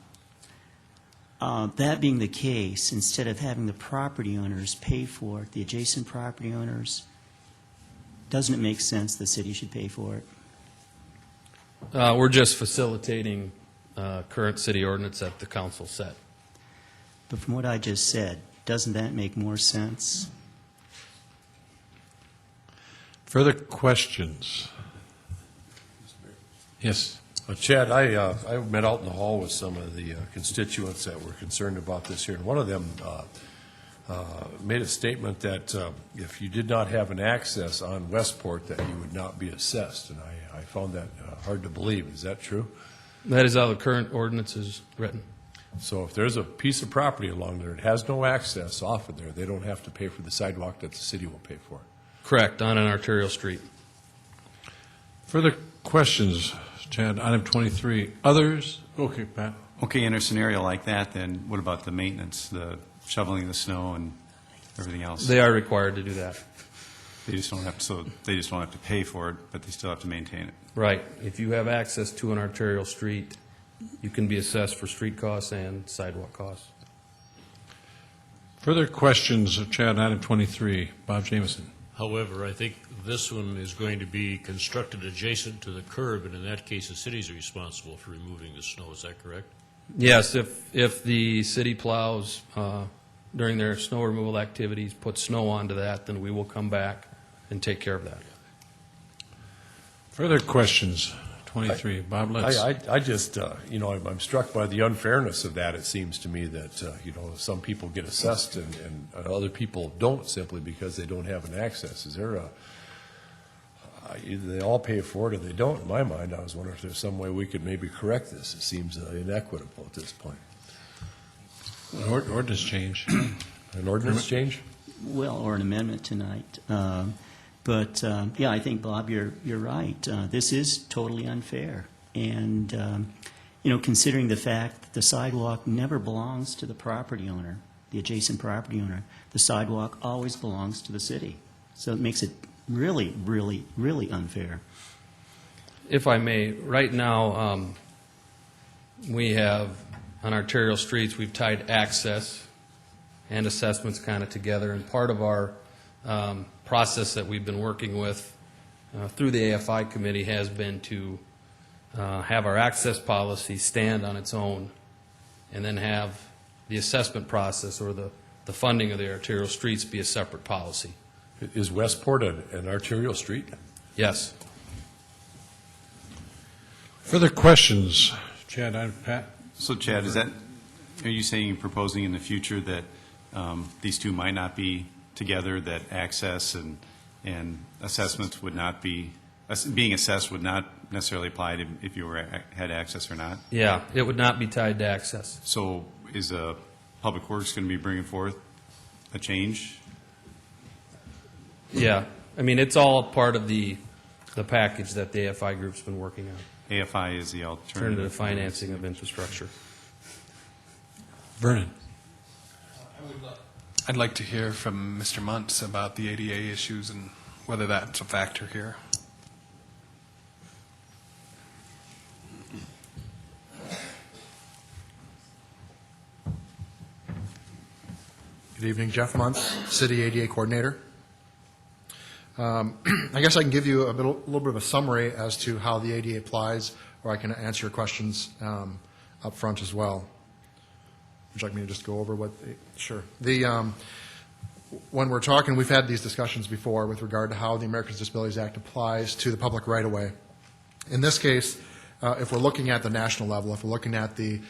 That being the case, instead of having the property owners pay for it, the adjacent property owners, doesn't it make sense the city should pay for it? We're just facilitating current city ordinance that the council set. But from what I just said, doesn't that make more sense? Further questions? Yes. Chad, I met out in the hall with some of the constituents that were concerned about this here, and one of them made a statement that if you did not have an access on Westport, that you would not be assessed, and I found that hard to believe. Is that true? That is how the current ordinance is written. So if there's a piece of property along there that has no access off of there, they don't have to pay for the sidewalk that the city will pay for? Correct, on an arterial street. Further questions, Chad, item 23. Others? Okay, Pat. Okay, in a scenario like that, then what about the maintenance, the shoveling the snow and everything else? They are required to do that. They just don't have to, so they just don't have to pay for it, but they still have to maintain it. Right. If you have access to an arterial street, you can be assessed for street costs and sidewalk costs. Further questions of Chad, item 23. Bob Jamieson. However, I think this one is going to be constructed adjacent to the curb, and in that case, the cities are responsible for removing the snow. Is that correct? Yes, if the city plows during their snow removal activities, put snow onto that, then we will come back and take care of that. Further questions? 23. Bob Litz. I just, I'm struck by the unfairness of that. It seems to me that, some people get assessed and other people don't simply because they don't have an access. Is there either they all pay for it or they don't? In my mind, I was wondering if there's some way we could maybe correct this. It seems inequitable at this point. Ordinance change. An ordinance change? Well, or an amendment tonight. But yeah, I think, Bob, you're right. This is totally unfair. And, considering the fact that the sidewalk never belongs to the property owner, the adjacent property owner, the sidewalk always belongs to the city. So it makes it really, really, really unfair. If I may, right now, we have, on arterial streets, we've tied access and assessments kind of together. And part of our process that we've been working with through the AFI committee has been to have our access policy stand on its own and then have the assessment process or the funding of the arterial streets be a separate policy. Is Westport an arterial street? Yes. Further questions? Chad, Pat? So, Chad, are you saying you're proposing in the future that these two might not be together, that access and assessments would not be, being assessed would not necessarily apply to if you had access or not? Yeah, it would not be tied to access. So is Public Works going to be bringing forth a change? Yeah. I mean, it's all part of the package that the AFI group's been working on. AFI is the alternative. Alternative financing of infrastructure. Vernon. I'd like to hear from Mr. Muntz about the ADA issues and whether that's a factor here. Good evening, Jeff Muntz, City ADA Coordinator. I guess I can give you a little bit of a summary as to how the ADA applies, or I can answer your questions up front as well. Would you like me to just go over what? Sure. When we're talking, we've had these discussions before with regard to how the Americans with Disabilities Act applies to the public right-of-way. In this case, if we're looking at the national level, if we're looking at the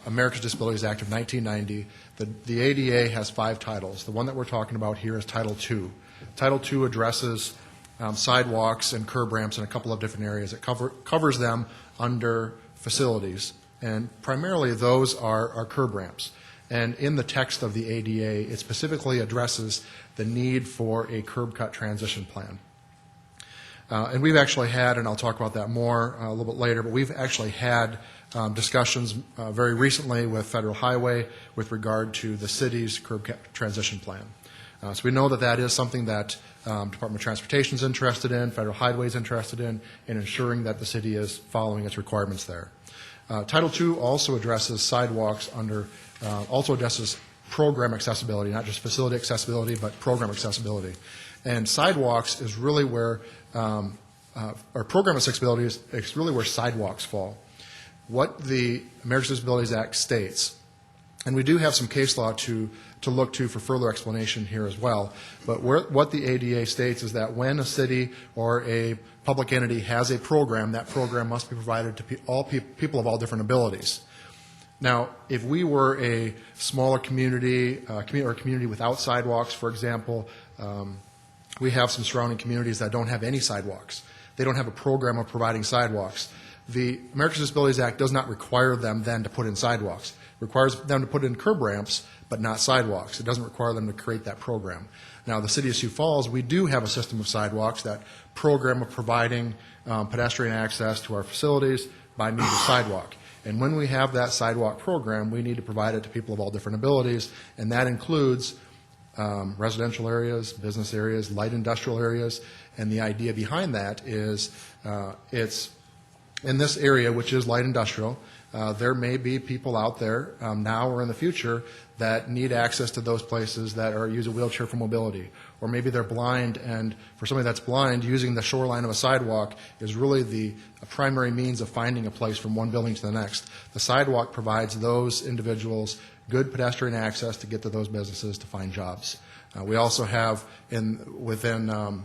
Americans with Disabilities Act of 1990, the ADA has 5 titles. The one that we're talking about here is Title II. Title II addresses sidewalks and curb ramps in a couple of different areas. It covers them under facilities, and primarily those are curb ramps. And in the text of the ADA, it specifically addresses the need for a curb cut transition plan. And we've actually had, and I'll talk about that more a little bit later, but we've actually had discussions very recently with Federal Highway with regard to the city's curb cut transition plan. So we know that that is something that Department of Transportation is interested in, Federal Highway is interested in ensuring that the city is following its requirements there. Title II also addresses sidewalks also addresses program accessibility, not just facility accessibility, but program accessibility. And sidewalks is really where, or program accessibility is really where sidewalks fall. What the Americans with Disabilities Act states, and we do have some case law to look to for further explanation here as well, but what the ADA states is that when a city or a public entity has a program, that program must be provided to all people of all different abilities. Now, if we were a smaller community, or a community without sidewalks, for example, we have some surrounding communities that don't have any sidewalks. They don't have a program of providing sidewalks. The Americans with Disabilities Act does not require them then to put in sidewalks. It requires them to put in curb ramps, but not sidewalks. It doesn't require them to create that program. Now, the city of Sioux Falls, we do have a system of sidewalks, that program of providing pedestrian access to our facilities by means of sidewalk. And when we have that sidewalk program, we need to provide it to people of all different abilities, and that includes residential areas, business areas, light industrial areas, and the idea behind that is it's in this area, which is light industrial, there may be people out there now or in the future that need access to those places that use a wheelchair for mobility. Or maybe they're blind, and for somebody that's blind, using the shoreline of a sidewalk is really the primary means of finding a place from one building to the next. The sidewalk provides those individuals good pedestrian access to get to those businesses to find jobs. We also have, within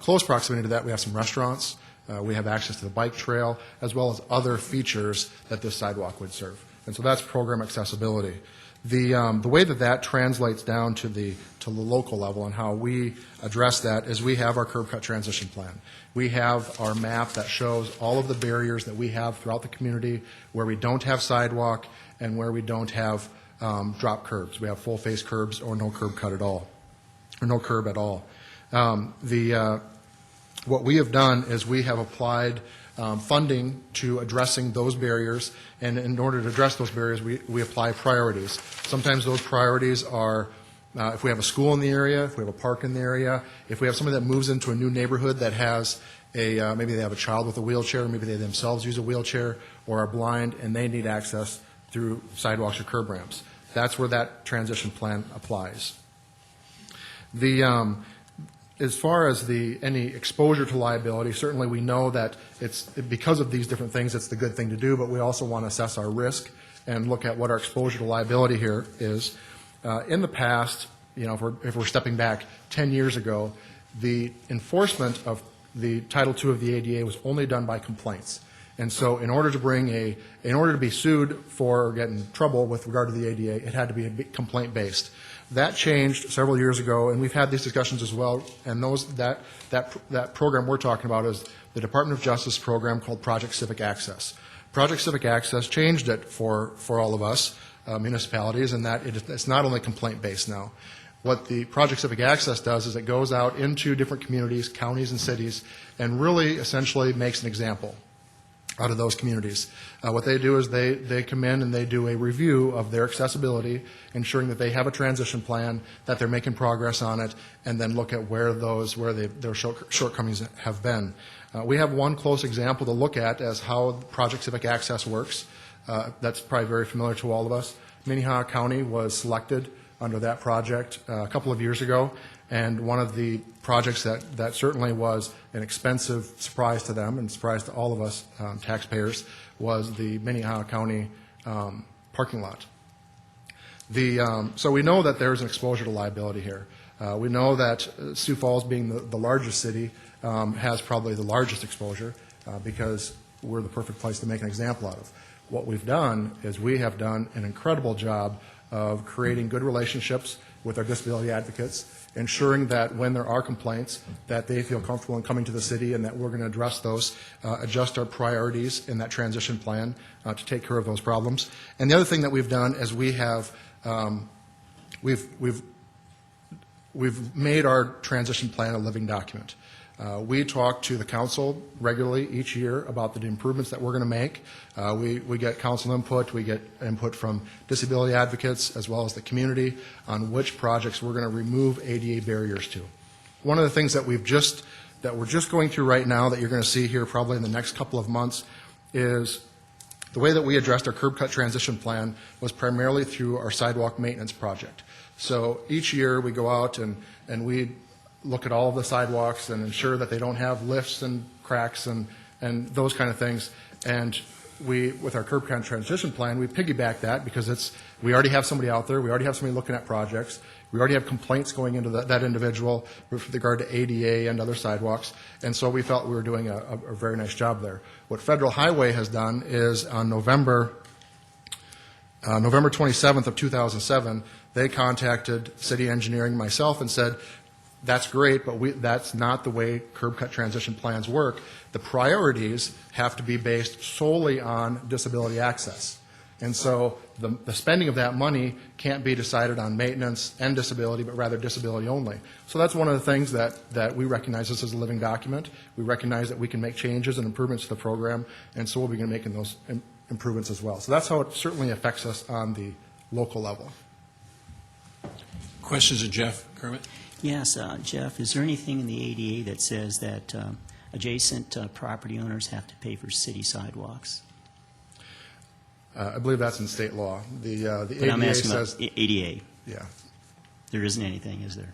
close proximity to that, we have some restaurants. We have access to the bike trail, as well as other features that this sidewalk would serve. And so that's program accessibility. The way that translates down to the local level and how we address that is we have our curb cut transition plan. We have our map that shows all of the barriers that we have throughout the community where we don't have sidewalk and where we don't have drop curbs. We have full face curbs or no curb cut at all, or no curb at all. What we have done is we have applied funding to addressing those barriers, and in order to address those barriers, we apply priorities. Sometimes those priorities are if we have a school in the area, if we have a park in the area, if we have somebody that moves into a new neighborhood that has maybe they have a child with a wheelchair, maybe they themselves use a wheelchair or are blind and they need access through sidewalks or curb ramps. That's where that transition plan applies. As far as any exposure to liability, certainly we know that it's because of these different things, it's the good thing to do, but we also want to assess our risk and look at what our exposure to liability here is. In the past, if we're stepping back 10 years ago, the enforcement of the Title II of the ADA was only done by complaints. And so in order to be sued for or get in trouble with regard to the ADA, it had to be complaint based. That changed several years ago, and we've had these discussions as well, and that program we're talking about is the Department of Justice program called Project Civic Access. Project Civic Access changed it for all of us, municipalities, in that it's not only complaint-based now. What the Project Civic Access does is it goes out into different communities, counties and cities, and really essentially makes an example out of those communities. What they do is they come in and they do a review of their accessibility, ensuring that they have a transition plan, that they're making progress on it, and then look at where their shortcomings have been. We have one close example to look at as how Project Civic Access works. That's probably very familiar to all of us. Minnehaha County was selected under that project a couple of years ago, and one of the projects that certainly was an expensive surprise to them and surprise to all of us taxpayers was the Minnehaha County parking lot. So we know that there's an exposure to liability here. We know that Sioux Falls, being the largest city, has probably the largest exposure because we're the perfect place to make an example out of. What we've done is we have done an incredible job of creating good relationships with our disability advocates, ensuring that when there are complaints, that they feel comfortable in coming to the city and that we're going to address those, adjust our priorities in that transition plan to take care of those problems. And the other thing that we've done is we have we've made our transition plan a living document. We talk to the council regularly each year about the improvements that we're going to make. We get council input, we get input from disability advocates as well as the community on which projects we're going to remove ADA barriers to. One of the things that we're just going through right now that you're going to see here probably in the next couple of months is the way that we addressed our curb cut transition plan was primarily through our sidewalk maintenance project. So each year we go out and we look at all of the sidewalks and ensure that they don't have lifts and cracks and those kind of things. And we, with our curb cut transition plan, we piggyback that because we already have somebody out there, we already have somebody looking at projects, we already have complaints going into that individual with regard to ADA and other sidewalks, and so we felt we were doing a very nice job there. What Federal Highway has done is on November 27th of 2007, they contacted city engineering, myself, and said, that's great, but that's not the way curb cut transition plans work. The priorities have to be based solely on disability access. And so the spending of that money can't be decided on maintenance and disability, but rather disability only. So that's one of the things that we recognize this as a living document. We recognize that we can make changes and improvements to the program, and so we'll begin making those improvements as well. So that's how it certainly affects us on the local level. Questions of Jeff Kermit? Yes, Jeff, is there anything in the ADA that says that adjacent property owners have to pay for city sidewalks? I believe that's in state law. The But I'm ADA asking says... about ADA. Yeah. There isn't anything, is there?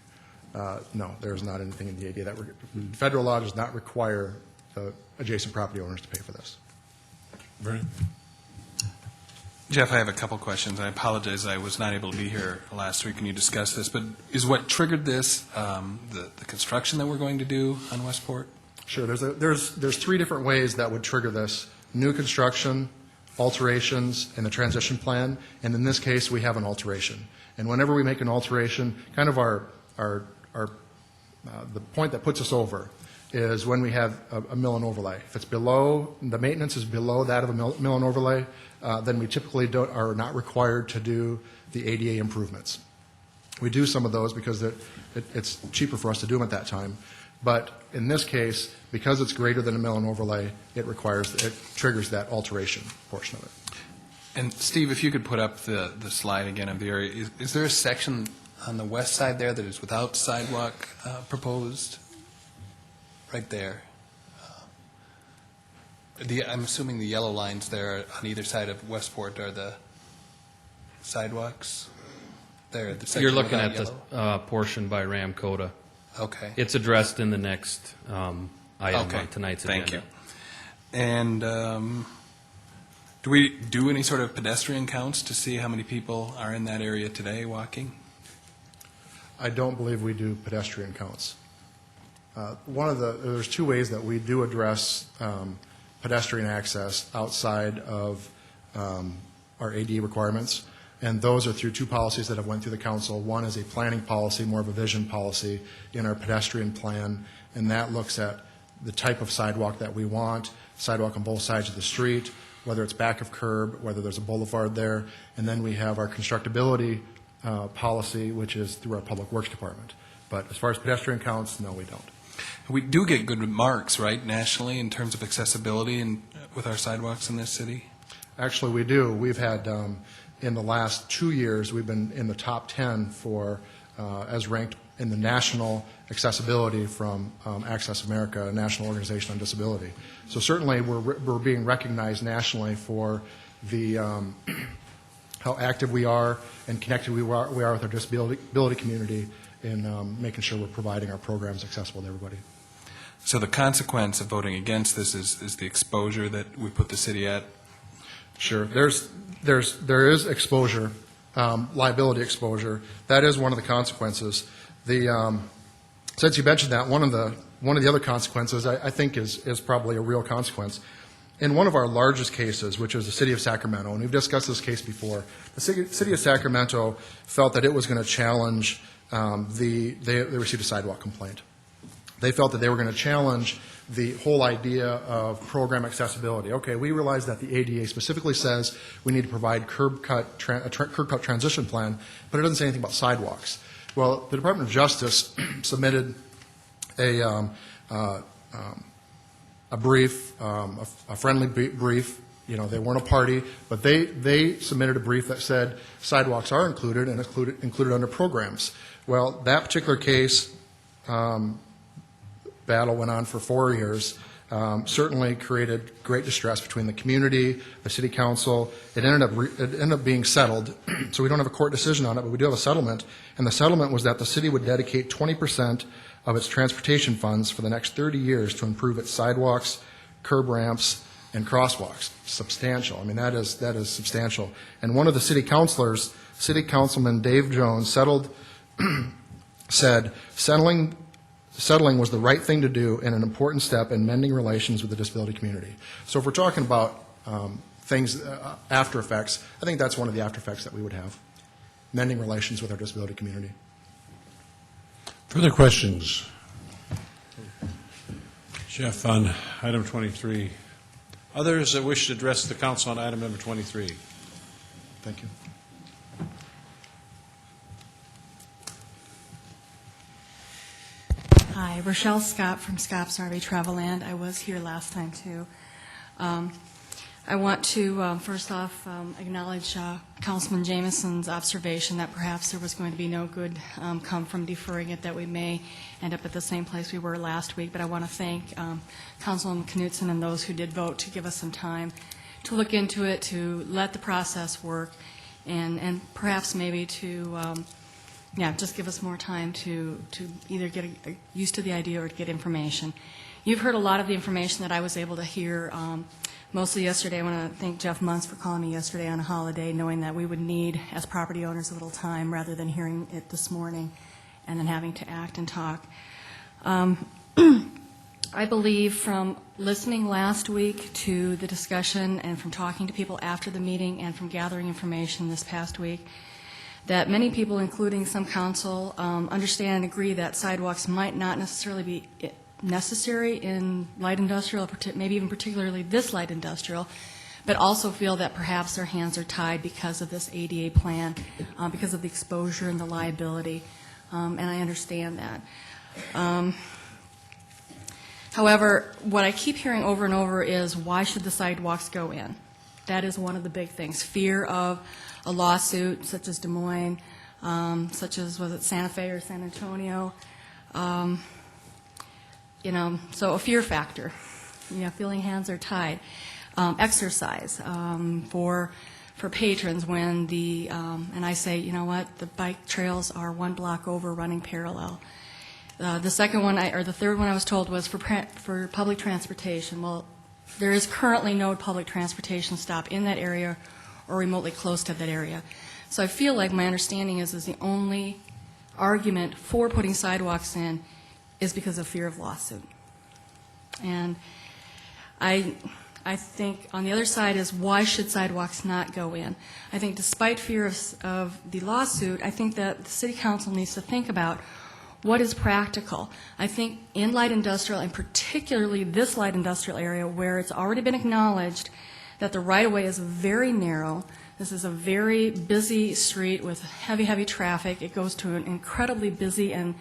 No, there's not anything in the ADA. Federal law does not require adjacent property owners to pay for this. Vernon? Jeff, I have a couple questions. I apologize I was not able to be here last week when you discussed this, but is what triggered this the construction that we're going to do on Westport? Sure. There's three different ways that would trigger this: new construction, alterations, and the transition plan. And in this case, we have an alteration. And whenever we make an alteration, kind of the point that puts us over is when we have a mill and overlay. If it's below, the maintenance is below that of a mill and overlay, then we typically are not required to do the ADA improvements. We do some of those because it's cheaper for us to do them at that time. But in this case, because it's greater than a mill and overlay, it triggers that alteration portion of it. And Steve, if you could put up the slide again of the area, is there a section on the west side there that is without sidewalk proposed? Right there. I'm assuming the yellow lines there on either side of Westport are the sidewalks? There, the section You're looking without at yellow? the portion by Ramcota. Okay. It's addressed in the next item Okay. on tonight's agenda. Thank you. And do we do any sort of pedestrian counts to see how many people are in that area today walking? I don't believe we do pedestrian counts. There's two ways that we do address pedestrian access outside of our ADA requirements, and those are through two policies that have went through the council. One is a planning policy, more of a vision policy in our pedestrian plan, and that looks at the type of sidewalk that we want, sidewalk on both sides of the street, whether it's back of curb, whether there's a boulevard there, and then we have our constructability policy, which is through our public works department. But as far as pedestrian counts, no, we don't. We do get good marks, right, nationally in terms of accessibility and with our sidewalks in this city? Actually, we do. We've had, in the last 2 years, we've been in the top 10 for, as ranked in the national accessibility from Access America, a national organization on disability. So certainly we're being recognized nationally for the how active we are and connected we are with our disability community in making sure we're providing our programs accessible to everybody. So the consequence of voting against this is the exposure that we put the city at? Sure. There is exposure, liability exposure. That is one of the consequences. Since you mentioned that, one of the other consequences I think is probably a real consequence. in one of our largest cases, which is the City of Sacramento, and we've discussed this case before, the City of Sacramento felt that it was going to challenge they received a sidewalk complaint. They felt that they were going to challenge the whole idea of program accessibility. Okay, we realize that the ADA specifically says we need to provide curb cut transition plan, but it doesn't say anything about sidewalks. Well, the Department of Justice submitted a brief, a friendly brief. You know, they weren't a party, but they submitted a brief that said sidewalks are included and included under programs. Well, that particular case, battle went on for 4 years, certainly created great distress between the community, the city council. It ended up being settled, so we don't have a court decision on it, but we do have a settlement, and the settlement was that the city would dedicate 20% of its transportation funds for the next 30 years to improve its sidewalks, curb ramps, and crosswalks. Substantial. I mean, that is substantial. And one of the city councilors, City Councilman Dave Jones, said settling was the right thing to do and an important step in mending relations with the disability community. So if we're talking about things, after effects, I think that's one of the after effects that we would have, mending relations with our disability community. Further questions? Jeff, on item 23. Others that wish to address the council on item number 23? Thank you. Hi, Rochelle Scott from Scott's RV Traveland. I was here last time, too. I want to, first off, acknowledge Councilman Jameson's observation that perhaps there was going to be no good come from deferring it, that we may end up at the same place we were last week. But I want to thank Councilman Knutson and those who did vote to give us some time to look into it, to let the process work, and perhaps maybe to just give us more time to either get used to the idea or to get information. You've heard a lot of the information that I was able to hear mostly yesterday. I want to thank Jeff Muntz for calling me yesterday on a holiday, knowing that we would need, as property owners, a little time rather than hearing it this morning and then having to act and talk. I believe from listening last week to the discussion and from talking to people after the meeting and from gathering information this past week, that many people, including some council, understand and agree that sidewalks might not necessarily be necessary in light industrial, maybe even particularly this light industrial, but also feel that perhaps their hands are tied because of this ADA plan, because of the exposure and the liability, and I understand that. However, what I keep hearing over and over is, why should the sidewalks go in? That is one of the big things. Fear of a lawsuit, such as Des Moines, such as, was it Santa Fe or San Antonio? So a fear factor, feeling hands are tied. Exercise for patrons when and I say, you know what, the bike trails are 1 block over running parallel. The second one, or the third one I was told was for public transportation. Well, there is currently no public transportation stop in that area or remotely close to that area. So I feel like my understanding is the only argument for putting sidewalks in is because of fear of lawsuit. And I think on the other side is, why should sidewalks not go in? I think despite fear of the lawsuit, I think that the City Council needs to think about what is practical. I think in light industrial, and particularly this light industrial area, where it's already been acknowledged that the right-of-way is very narrow. This is a very busy street with heavy, heavy traffic. It goes to an incredibly busy and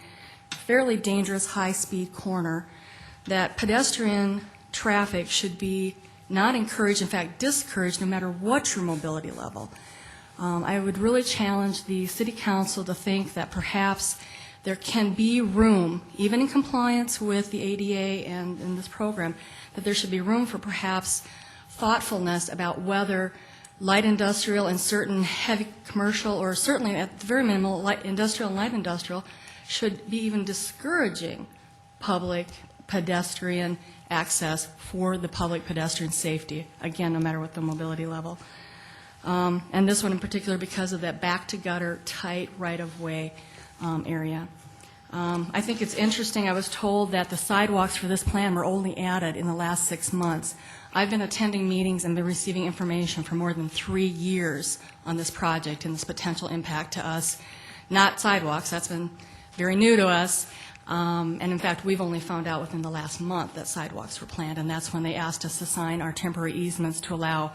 fairly dangerous high-speed corner, that pedestrian traffic should be not encouraged, in fact discouraged, no matter what your mobility level. I would really challenge the City Council to think that perhaps there can be room, even in compliance with the ADA and in this program, that there should be room for perhaps thoughtfulness about whether light industrial and certain heavy commercial, or certainly at the very minimal light industrial and light industrial, should be even discouraging public pedestrian access for the public pedestrian safety, again, no matter what the mobility level. And this one in particular because of that back-to-gutter, tight right-of-way area. I think it's interesting, I was told that the sidewalks for this plan were only added in the last 6 months. I've been attending meetings and been receiving information for more than 3 years on this project and this potential impact to us. Not sidewalks, that's been very new to us. And in fact, we've only found out within the last month that sidewalks were planned, and that's when they asked us to sign our temporary easements to allow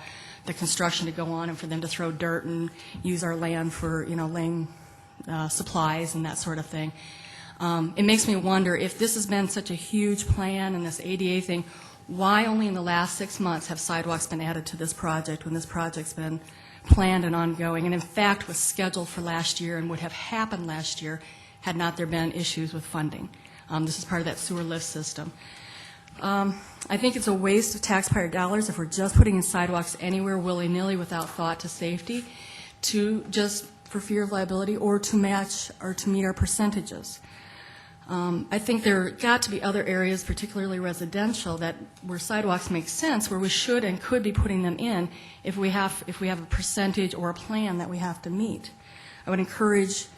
the construction to go on and for them to throw dirt and use our land for, laying supplies and that sort of thing. It makes me wonder if this has been such a huge plan and this ADA thing, why only in the last 6 months have sidewalks been added to this project when this project's been planned and ongoing, and in fact was scheduled for last year and would have happened last year had not there been issues with funding. This is part of that sewer lift system. I think it's a waste of taxpayer dollars if we're just putting in sidewalks anywhere willy-nilly without thought to safety, to just for fear of liability or to match or to meet our percentages. I think there got to be other areas, particularly residential, where sidewalks make sense, where we should and could be putting them in if we have a percentage or a plan that we have to meet. I would encourage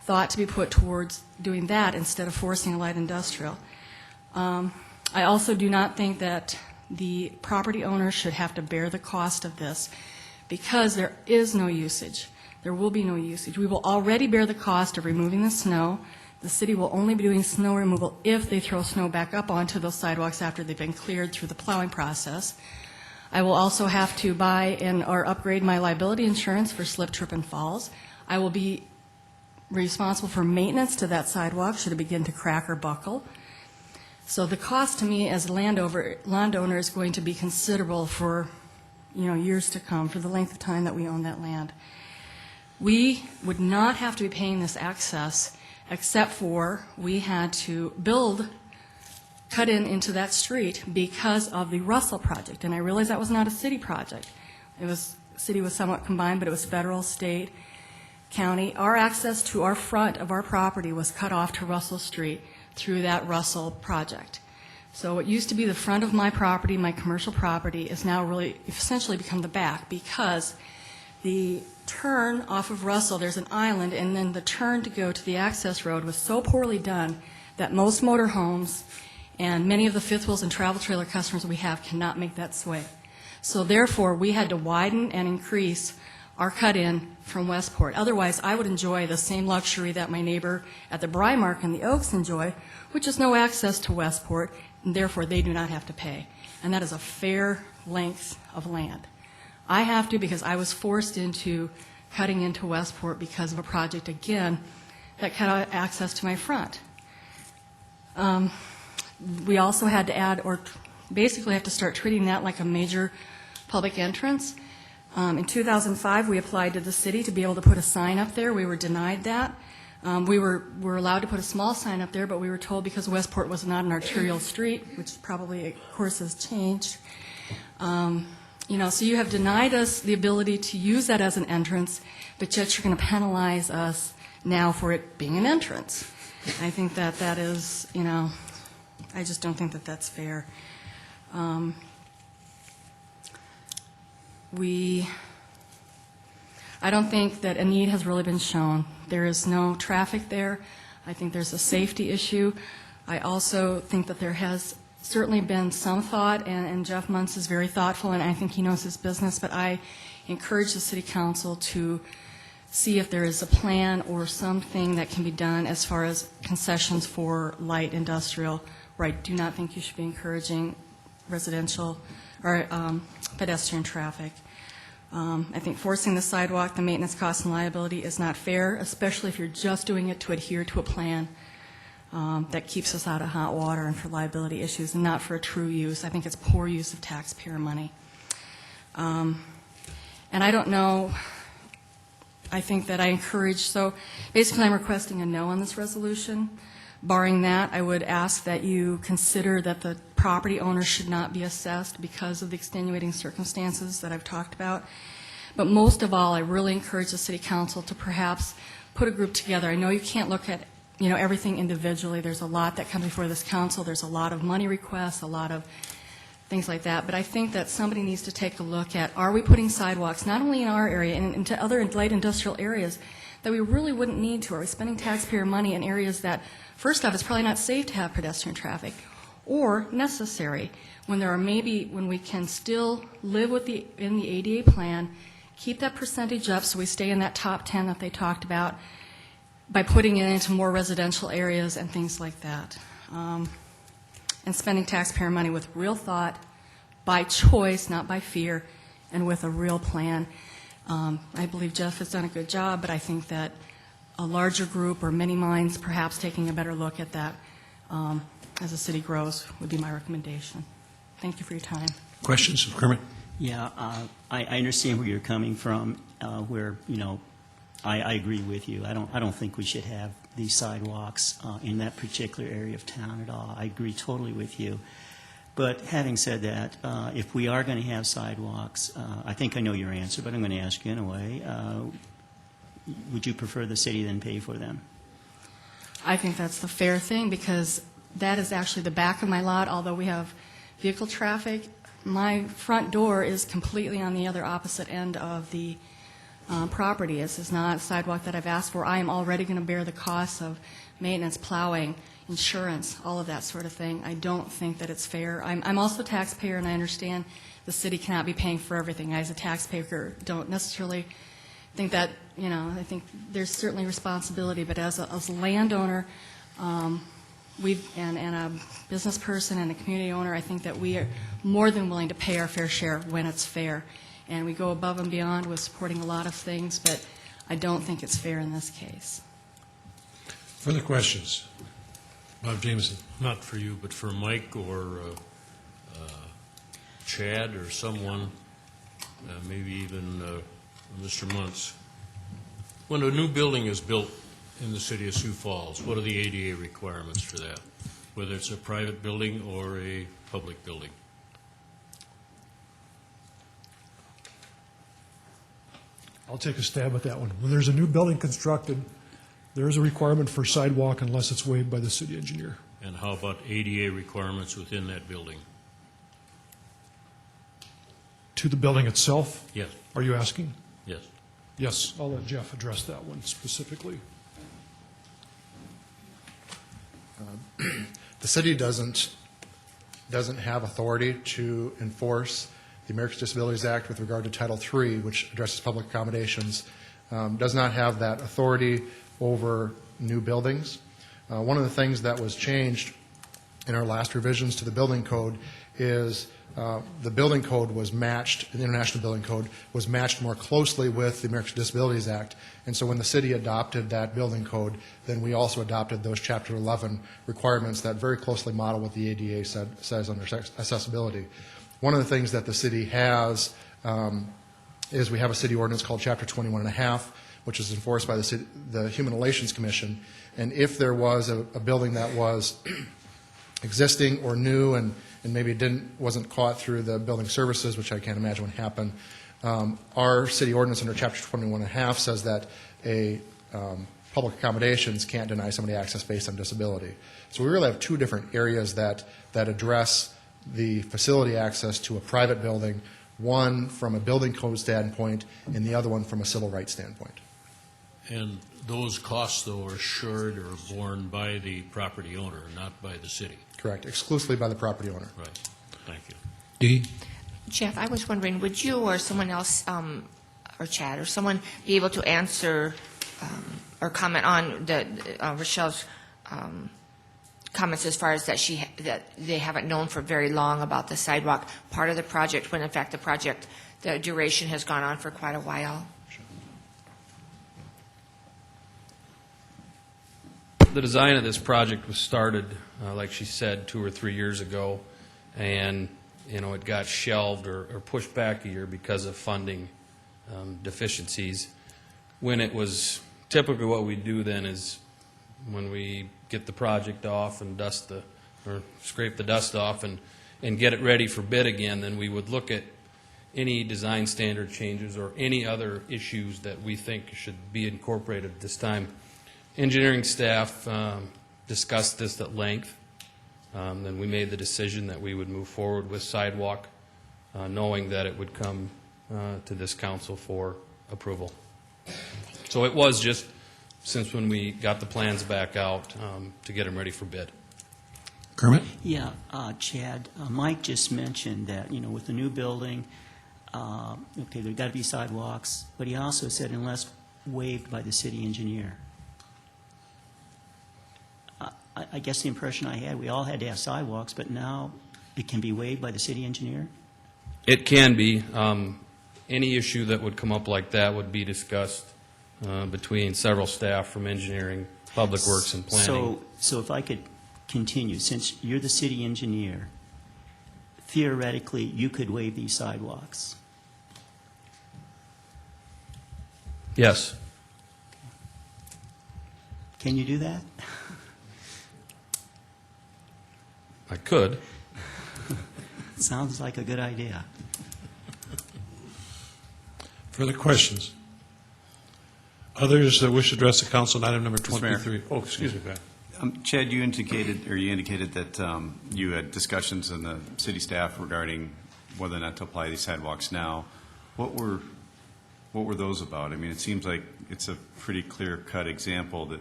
thought to be put towards doing that instead of forcing a light industrial. I also do not think that the property owners should have to bear the cost of this because there is no usage. There will be no usage. We will already bear the cost of removing the snow. The city will only be doing snow removal if they throw snow back up onto those sidewalks after they've been cleared through the plowing process. I will also have to buy or upgrade my liability insurance for slip, trip, and falls. I will be responsible for maintenance to that sidewalk should it begin to crack or buckle. So the cost to me as a landowner is going to be considerable for years to come, for the length of time that we own that land. We would not have to be paying this excess except for we had to cut into that street because of the Russell project. And I realize that was not a city project. City was somewhat combined, but it was federal, state, county. Our access to our front of our property was cut off to Russell Street through that Russell project. So what used to be the front of my property, my commercial property, is now really essentially become the back because the turn off of Russell, there's an island, and then the turn to go to the access road was so poorly done that most motorhomes and many of the fifth wheels and travel trailer customers we have cannot make that sway. So therefore, we had to widen and increase our cut-in from Westport. Otherwise, I would enjoy the same luxury that my neighbor at the Brymark and the Oaks enjoy, which is no access to Westport, and therefore they do not have to pay. And that is a fair length of land. I have to because I was forced into cutting into Westport because of a project, again, that cut out access to my front. We also had to add, or basically have to start treating that like a major public entrance. In 2005, we applied to the city to be able to put a sign up there. We were denied that. We were allowed to put a small sign up there, but we were told because Westport was not an arterial street, which probably, of course, has changed. So you have denied us the ability to use that as an entrance, but yet you're going to penalize us now for it being an entrance. I think that is, I just don't think that that's fair. I don't think that a need has really been shown. There is no traffic there. I think there's a safety issue. I also think that there has certainly been some thought, and Jeff Muntz is very thoughtful, and I think he knows his business, but I encourage the City Council to see if there is a plan or something that can be done as far as concessions for light industrial, where I do not think you should be encouraging residential or pedestrian traffic. I think forcing the sidewalk, the maintenance costs and liability is not fair, especially if you're just doing it to adhere to a plan that keeps us out of hot water and for liability issues and not for a true use. I think it's poor use of taxpayer money. And I don't know, I think that I encourage, so basically I'm requesting a no on this resolution. Barring that, I would ask that you consider that the property owner should not be assessed because of the extenuating circumstances that I've talked about. But most of all, I really encourage the City Council to perhaps put a group together. I know you can't look at everything individually. There's a lot that comes before this council. There's a lot of money requests, a lot of things like that. But I think that somebody needs to take a look at, are we putting sidewalks not only in our area and into other light industrial areas that we really wouldn't need to? Are we spending taxpayer money in areas that, first off, it's probably not safe to have pedestrian traffic? or necessary, when there are maybe, when we can still live with in the ADA plan, keep that percentage up so we stay in that top 10 that they talked about by putting it into more residential areas and things like that. And spending taxpayer money with real thought, by choice, not by fear, and with a real plan. I believe Jeff has done a good job, but I think that a larger group or many minds perhaps taking a better look at that as the city grows would be my recommendation. Thank you for your time. Questions of Kermit? Yeah, I understand where you're coming from, where, I agree with you. I don't think we should have these sidewalks in that particular area of town at all. I agree totally with you. But having said that, if we are going to have sidewalks, I think I know your answer, but I'm going to ask you anyway. Would you prefer the city then pay for them? I think that's the fair thing, because that is actually the back of my lot. Although we have vehicle traffic, my front door is completely on the other opposite end of the property. This is not a sidewalk that I've asked for. I am already going to bear the costs of maintenance, plowing, insurance, all of that sort of thing. I don't think that it's fair. I'm also a taxpayer, and I understand the city cannot be paying for everything. I, as a taxpayer, don't necessarily think that, I think there's certainly responsibility, but as a landowner, and a business person and a community owner, I think that we are more than willing to pay our fair share when it's fair. And we go above and beyond with supporting a lot of things, but I don't think it's fair in this case. Further questions? Bob Jameson. Not for you, but for Mike or Chad or someone, maybe even Mr. Muntz. When a new building is built in the city of Sioux Falls, what are the ADA requirements for that, whether it's a private building or a public building? I'll take a stab at that one. When there's a new building constructed, there is a requirement for sidewalk unless it's waived by the city engineer. And how about ADA requirements within that building? To the building itself? Yes. Are you asking? Yes. Yes, I'll let Jeff address that one specifically. The city doesn't have authority to enforce the Americans with Disabilities Act with regard to Title III, which addresses public accommodations. Does not have that authority over new buildings. One of the things that was changed in our last revisions to the building code is the building code was matched, the International Building Code was matched more closely with the Americans with Disabilities Act. And so when the city adopted that building code, then we also adopted those Chapter 11 requirements that very closely model what the ADA says under accessibility. One of the things that the city has is we have a city ordinance called Chapter 21.5, which is enforced by the Human Relations Commission. And if there was a building that was existing or new and maybe wasn't caught through the building services, which I can't imagine would happen, our city ordinance under Chapter 21.5 says that public accommodations can't deny somebody access based on disability. So we really have two different areas that address the facility access to a private building, one from a building code standpoint and the other one from a civil rights standpoint. And those costs, though, are assured or borne by the property owner, not by the city? Correct, exclusively by the property owner. Right. Thank you. Dee? Jeff, I was wondering, would you or someone else, or Chad, or someone be able to answer or comment on Rochelle's comments as far as that they haven't known for very long about the sidewalk part of the project, when in fact the duration has gone on for quite a while? The design of this project was started, like she said, 2 or 3 years ago, and it got shelved or pushed back a year because of funding deficiencies. When it was typically what we do then is when we get the project off and scrape the dust off and get it ready for bid again, then we would look at any design standard changes or any other issues that we think should be incorporated at this time. Engineering staff discussed this at length. Then we made the decision that we would move forward with sidewalk, knowing that it would come to this council for approval. So it was just since when we got the plans back out to get them ready for bid. Kermit? Yeah, Chad, Mike just mentioned that, with the new building, okay, there've got to be sidewalks, but he also said unless waived by the city engineer. I guess the impression I had, we all had to have sidewalks, but now it can be waived by the city engineer? It can be. Any issue that would come up like that would be discussed between several staff from engineering, public works, and planning. So if I could continue, since you're the city engineer, theoretically, you could waive these sidewalks. Yes. Can you do that? I could. Sounds like a good idea. Further questions? Others that wish to address the council on item number Mr. Mayor. 23? Oh, excuse me, go ahead. Chad, you indicated that you had discussions in the city staff regarding whether or not to apply these sidewalks now. What were those about? I mean, it seems like it's a pretty clear-cut example that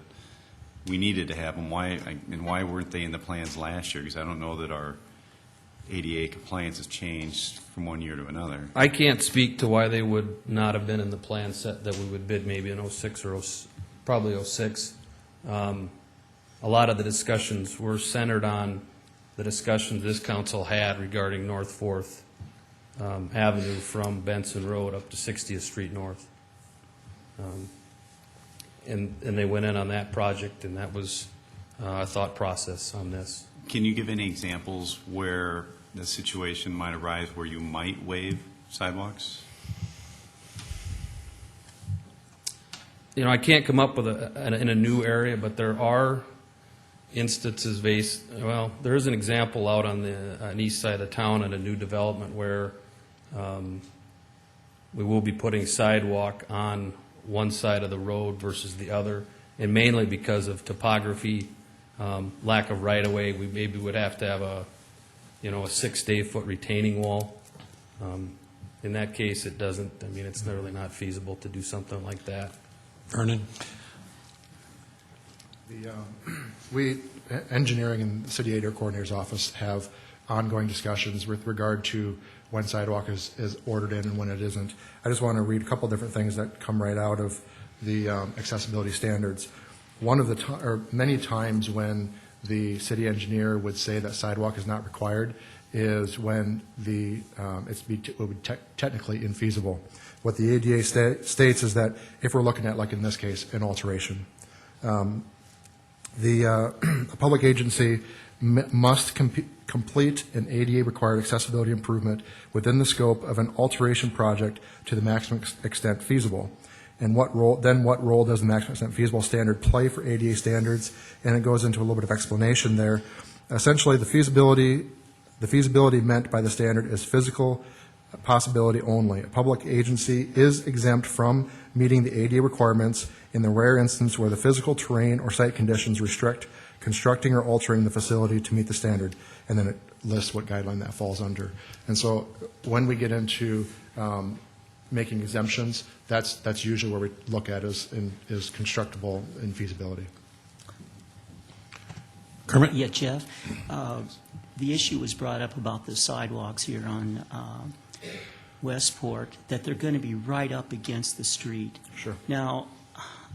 we needed to have them. Why weren't they in the plans last year? Because I don't know that our ADA compliance has changed from one year to another. I can't speak to why they would not have been in the plan set that we would bid maybe in '06 or probably '06. A lot of the discussions were centered on the discussions this council had regarding North 4th Avenue from Benson Road up to 60th Street North. And they went in on that project, and that was a thought process on this. Can you give any examples where the situation might arise where you might waive sidewalks? I can't come up with in a new area, but there are instances there is an example out on the east side of the town in a new development where we will be putting sidewalk on one side of the road versus the other, and mainly because of topography, lack of right-of-way. We maybe would have to have a 6 to 8 foot retaining wall. In that case, it's really not feasible to do something like that. Vernon? Engineering and the city ADA coordinator's office have ongoing discussions with regard to when sidewalk is ordered in and when it isn't. I just want to read a couple different things that come right out of the accessibility standards. Many times when the city engineer would say that sidewalk is not required is when it would be technically infeasible. What the ADA states is that if we're looking at, like in this case, an alteration, a public agency must complete an ADA-required accessibility improvement within the scope of an alteration project to the maximum extent feasible. And what role does the maximum extent feasible standard play for ADA standards? And it goes into a little bit of explanation there. Essentially, the feasibility meant by the standard is physical possibility only. A public agency is exempt from meeting the ADA requirements in the rare instance where the physical terrain or site conditions restrict constructing or altering the facility to meet the standard. And then it lists what guideline that falls under. And so when we get into making exemptions, that's usually where we look at is constructible in feasibility. Kermit? Yeah, Jeff, the issue was brought up about the sidewalks here on Westport, that they're going to be right up against the street. Sure. Now,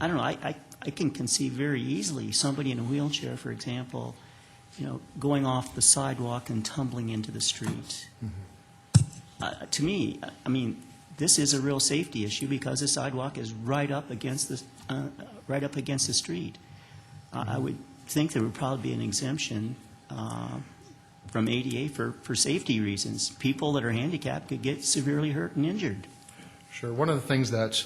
I don't know, I can conceive very easily somebody in a wheelchair, for example, going off the sidewalk and tumbling into the street. Mm-hmm. To me, this is a real safety issue because the sidewalk is right up against the street. Mm-hmm. I would think there would probably be an exemption from ADA for safety reasons. People that are handicapped could get severely hurt and injured. Sure. One of the things that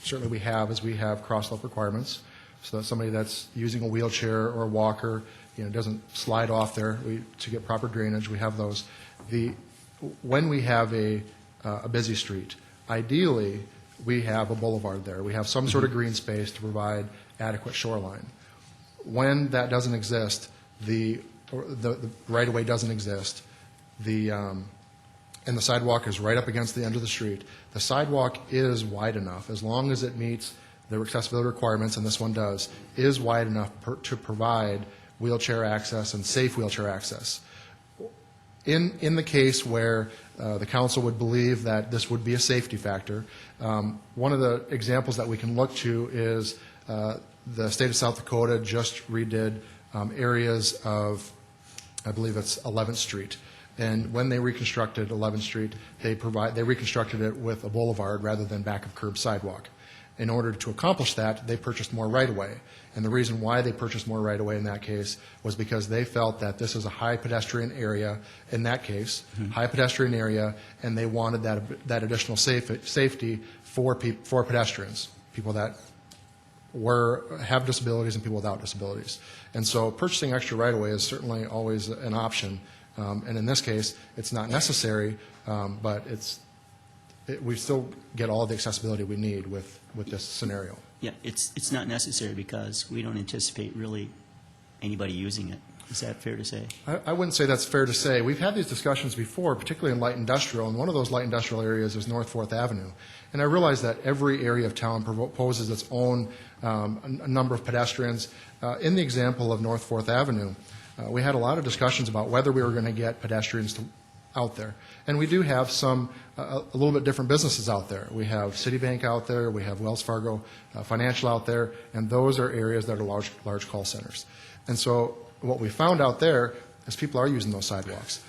certainly we have cross-slope requirements, so that somebody that's using a wheelchair or a walker, doesn't slide off there. To get proper drainage, we have those. When we have a busy street, ideally we have a boulevard there. We have some sort of green space to provide adequate shoreline. When that doesn't exist, the right-of-way doesn't exist, and the sidewalk is right up against the end of the street, the sidewalk is wide enough, as long as it meets the accessibility requirements, and this one does, is wide enough to provide wheelchair access and safe wheelchair access. In the case where the council would believe that this would be a safety factor, one of the examples that we can look to is the state of South Dakota just redid areas of, I believe it's 11th Street. And when they reconstructed 11th Street, they reconstructed it with a boulevard rather than back of curb sidewalk. In order to accomplish that, they purchased more right-of-way. And the reason why they purchased more right-of-way in that case was because they felt that this is a high pedestrian area, in that case, high pedestrian area, and they wanted that additional safety for pedestrians, people that have disabilities and people without disabilities. And so purchasing extra right-of-way is certainly always an option. And in this case, it's not necessary, but we still get all the accessibility we need with this scenario. Yeah, it's not necessary because we don't anticipate really anybody using it. Is that fair to say? I wouldn't say that's fair to say. We've had these discussions before, particularly in light industrial, and one of those light industrial areas is North 4th Avenue. And I realize that every area of town poses its own number of pedestrians. In the example of North 4th Avenue, we had a lot of discussions about whether we were going to get pedestrians out there. And we do have some, a little bit different businesses out there. We have Citibank out there, we have Wells Fargo Financial out there, and those are areas that are large call centers. And so what we found out there is people are using those sidewalks.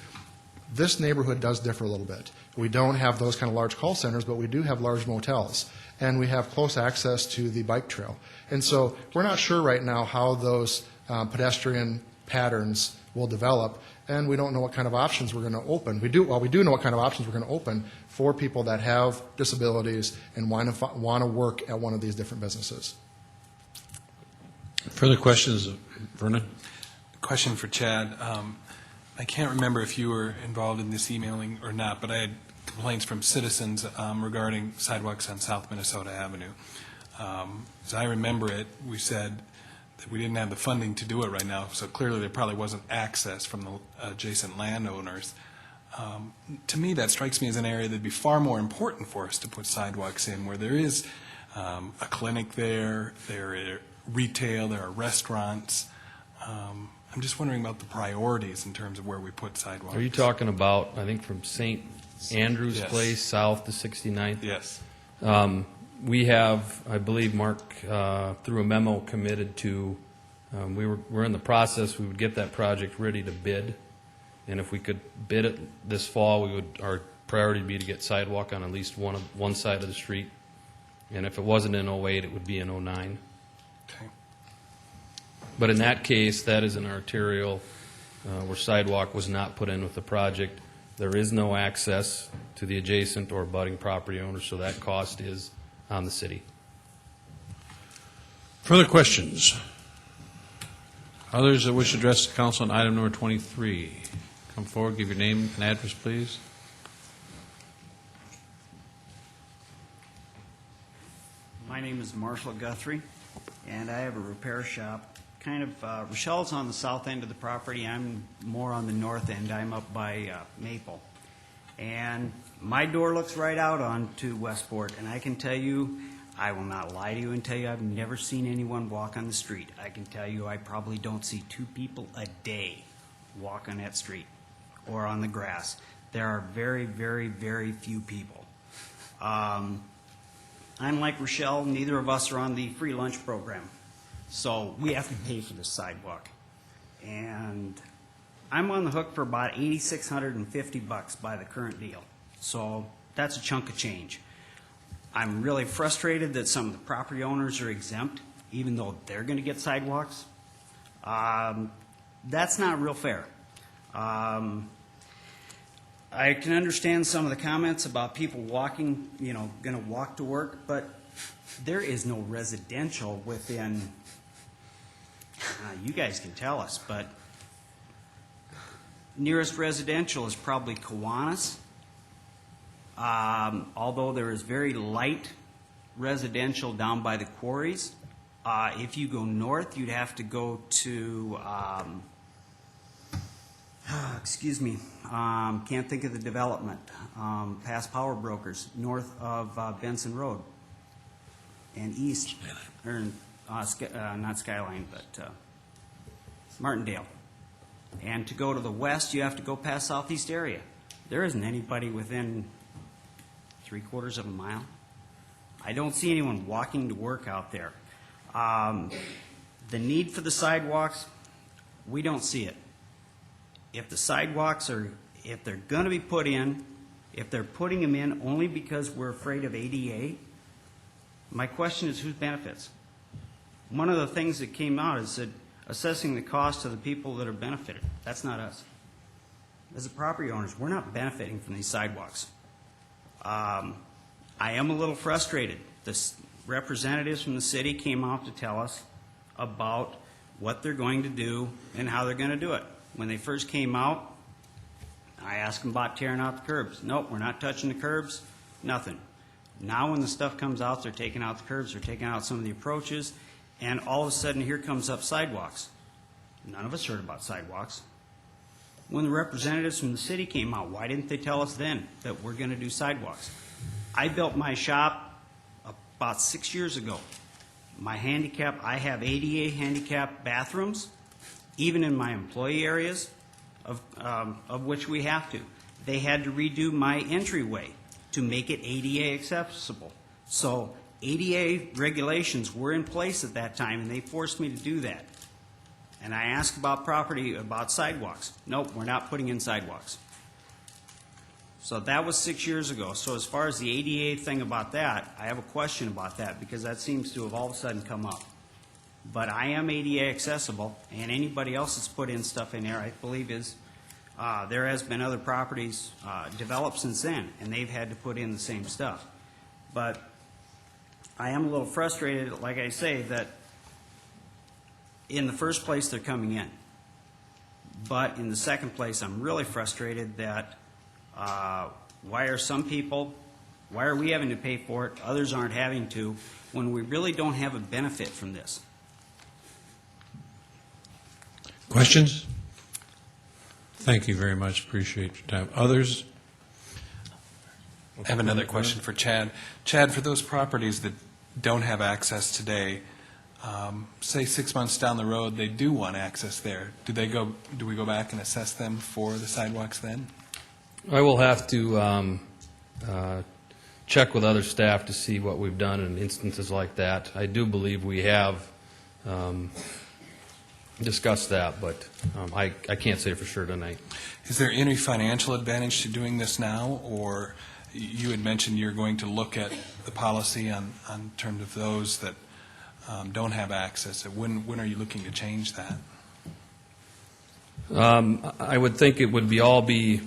This neighborhood does differ a little bit. We don't have those kind of large call centers, but we do have large motels, and we have close access to the bike trail. And so we're not sure right now how those pedestrian patterns will develop, and we don't know what kind of options we're going to open. We do know what kind of options we're going to open for people that have disabilities and want to work at one of these different businesses. Further questions, Vernon? Question for Chad. I can't remember if you were involved in this emailing or not, but I had complaints from citizens regarding sidewalks on South Minnesota Avenue. As I remember it, we said that we didn't have the funding to do it right now, so clearly there probably wasn't access from the adjacent landowners. To me, that strikes me as an area that would be far more important for us to put sidewalks in, where there is a clinic there are retail, there are restaurants. I'm just wondering about the priorities in terms of where we put sidewalks. Are you talking about, I think, from St. Andrew's Yes. Place south to 69th? Yes. We have, I believe, Mark, through a memo, committed to, we're in the process, we would get that project ready to bid, and if we could bid it this fall, our priority would be to get sidewalk on at least one side of the street, and if it wasn't in 08, it would be in 09. Okay. But in that case, that is an arterial where sidewalk was not put in with the project. There is no access to the adjacent or abutting property owners, so that cost is on the city. Further questions? Others that wish to address the council on item number 23? Come forward, give your name and address, please. My name is Marshall Guthrie, and I have a repair shop. Rochelle's on the south end of the property. I'm more on the north end. I'm up by Maple. And my door looks right out onto Westport, and I can tell you, I will not lie to you and tell you I've never seen anyone walk on the street. I can tell you I probably don't see 2 people a day walk on that street or on the grass. There are very, very, very few people. Unlike Rochelle, neither of us are on the free lunch program, so we have to pay for the sidewalk. And I'm on the hook for about $8,650 by the current deal. So that's a chunk of change. I'm really frustrated that some of the property owners are exempt, even though they're going to get sidewalks. That's not real fair. I can understand some of the comments about people walking, going to walk to work, but there is no residential within, you guys can tell us, but nearest residential is probably Kiwanis. Although there is very light residential down by the quarries. If you go north, you'd have to go to, can't think of the development, past Power Brokers, north of Benson Road, and east, or not Skyline, but Martindale. And to go to the west, you have to go past Southeast area. There isn't anybody within 3/4 of a mile. I don't see anyone walking to work out there. The need for the sidewalks, we don't see it. If the sidewalks are, if they're going to be put in, if they're putting them in only because we're afraid of ADA, my question is whose benefits? One of the things that came out is that assessing the cost to the people that are benefited. That's not us. As the property owners, we're not benefiting from these sidewalks. I am a little frustrated. The representatives from the city came out to tell us about what they're going to do and how they're going to do it. When they first came out, I asked them about tearing out the curbs. Nope, we're not touching the curbs, nothing. Now when the stuff comes out, they're taking out the curbs, they're taking out some of the approaches, and all of a sudden here comes up sidewalks. None of us heard about sidewalks. When the representatives from the city came out, why didn't they tell us then that we're going to do sidewalks? I built my shop about 6 years ago. My handicap, I have ADA handicap bathrooms, even in my employee areas, of which we have to. They had to redo my entryway to make it ADA accessible. So ADA regulations were in place at that time, and they forced me to do that. And I asked about about sidewalks. Nope, we're not putting in sidewalks. So that was 6 years ago. So as far as the ADA thing about that, I have a question about that because that seems to have all of a sudden come up. But I am ADA accessible, and anybody else that's put in stuff in there, I believe there has been other properties developed since then, and they've had to put in the same stuff. But I am a little frustrated, like I say, that in the first place they're coming in. But in the second place, I'm really frustrated that why are we having to pay for it, others aren't having to, when we really don't have a benefit from this? Questions? Thank you very much. Appreciate your time. Others? I have another question for Chad. Chad, for those properties that don't have access today, say 6 months down the road, they do want access there. Do we go back and assess them for the sidewalks then? I will have to check with other staff to see what we've done in instances like that. I do believe we have discussed that, but I can't say for sure tonight. Is there any financial advantage to doing this now, or you had mentioned you're going to look at the policy on terms of those that don't have access? When are you looking to change that? I would think it would be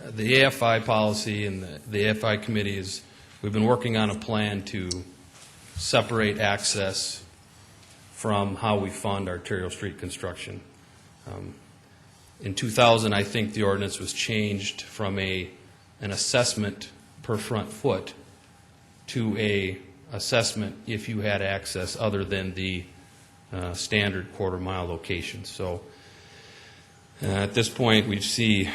the AFI policy, and the AFI committee we've been working on a plan to separate access from how we fund arterial street construction. In 2000, I think the ordinance was changed from an assessment per front foot to a assessment if you had access other than the standard quarter-mile location. So at this point, we see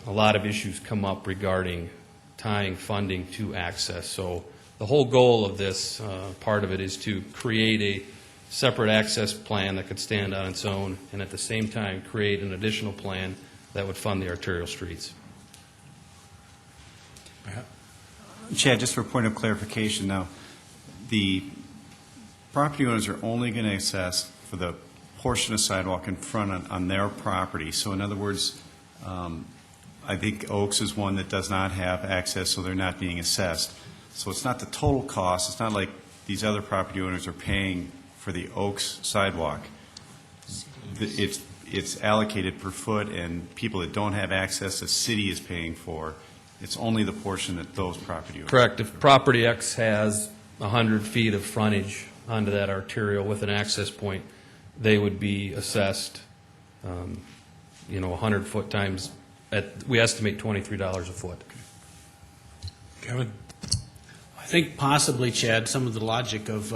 a lot of issues come up regarding tying funding to access. So the whole goal of this, part of it, is to create a separate access plan that could stand on its own, and at the same time create an additional plan that would fund the arterial streets. Chad, just for a point of clarification now, the property owners are only going to assess for the portion of sidewalk in front on their property. So in other words, I think Oaks is one that does not have access, so they're not being assessed. So it's not the total cost. It's not like these other property owners are paying for the Oaks sidewalk. It's allocated per foot, and people that don't have access, the city is paying for. It's only the portion that those property owners. Correct. If property X has 100 feet of frontage onto that arterial with an access point, they would be assessed, 100 foot times, we estimate $23 a foot. Kevin? I think possibly, Chad, some of the logic of,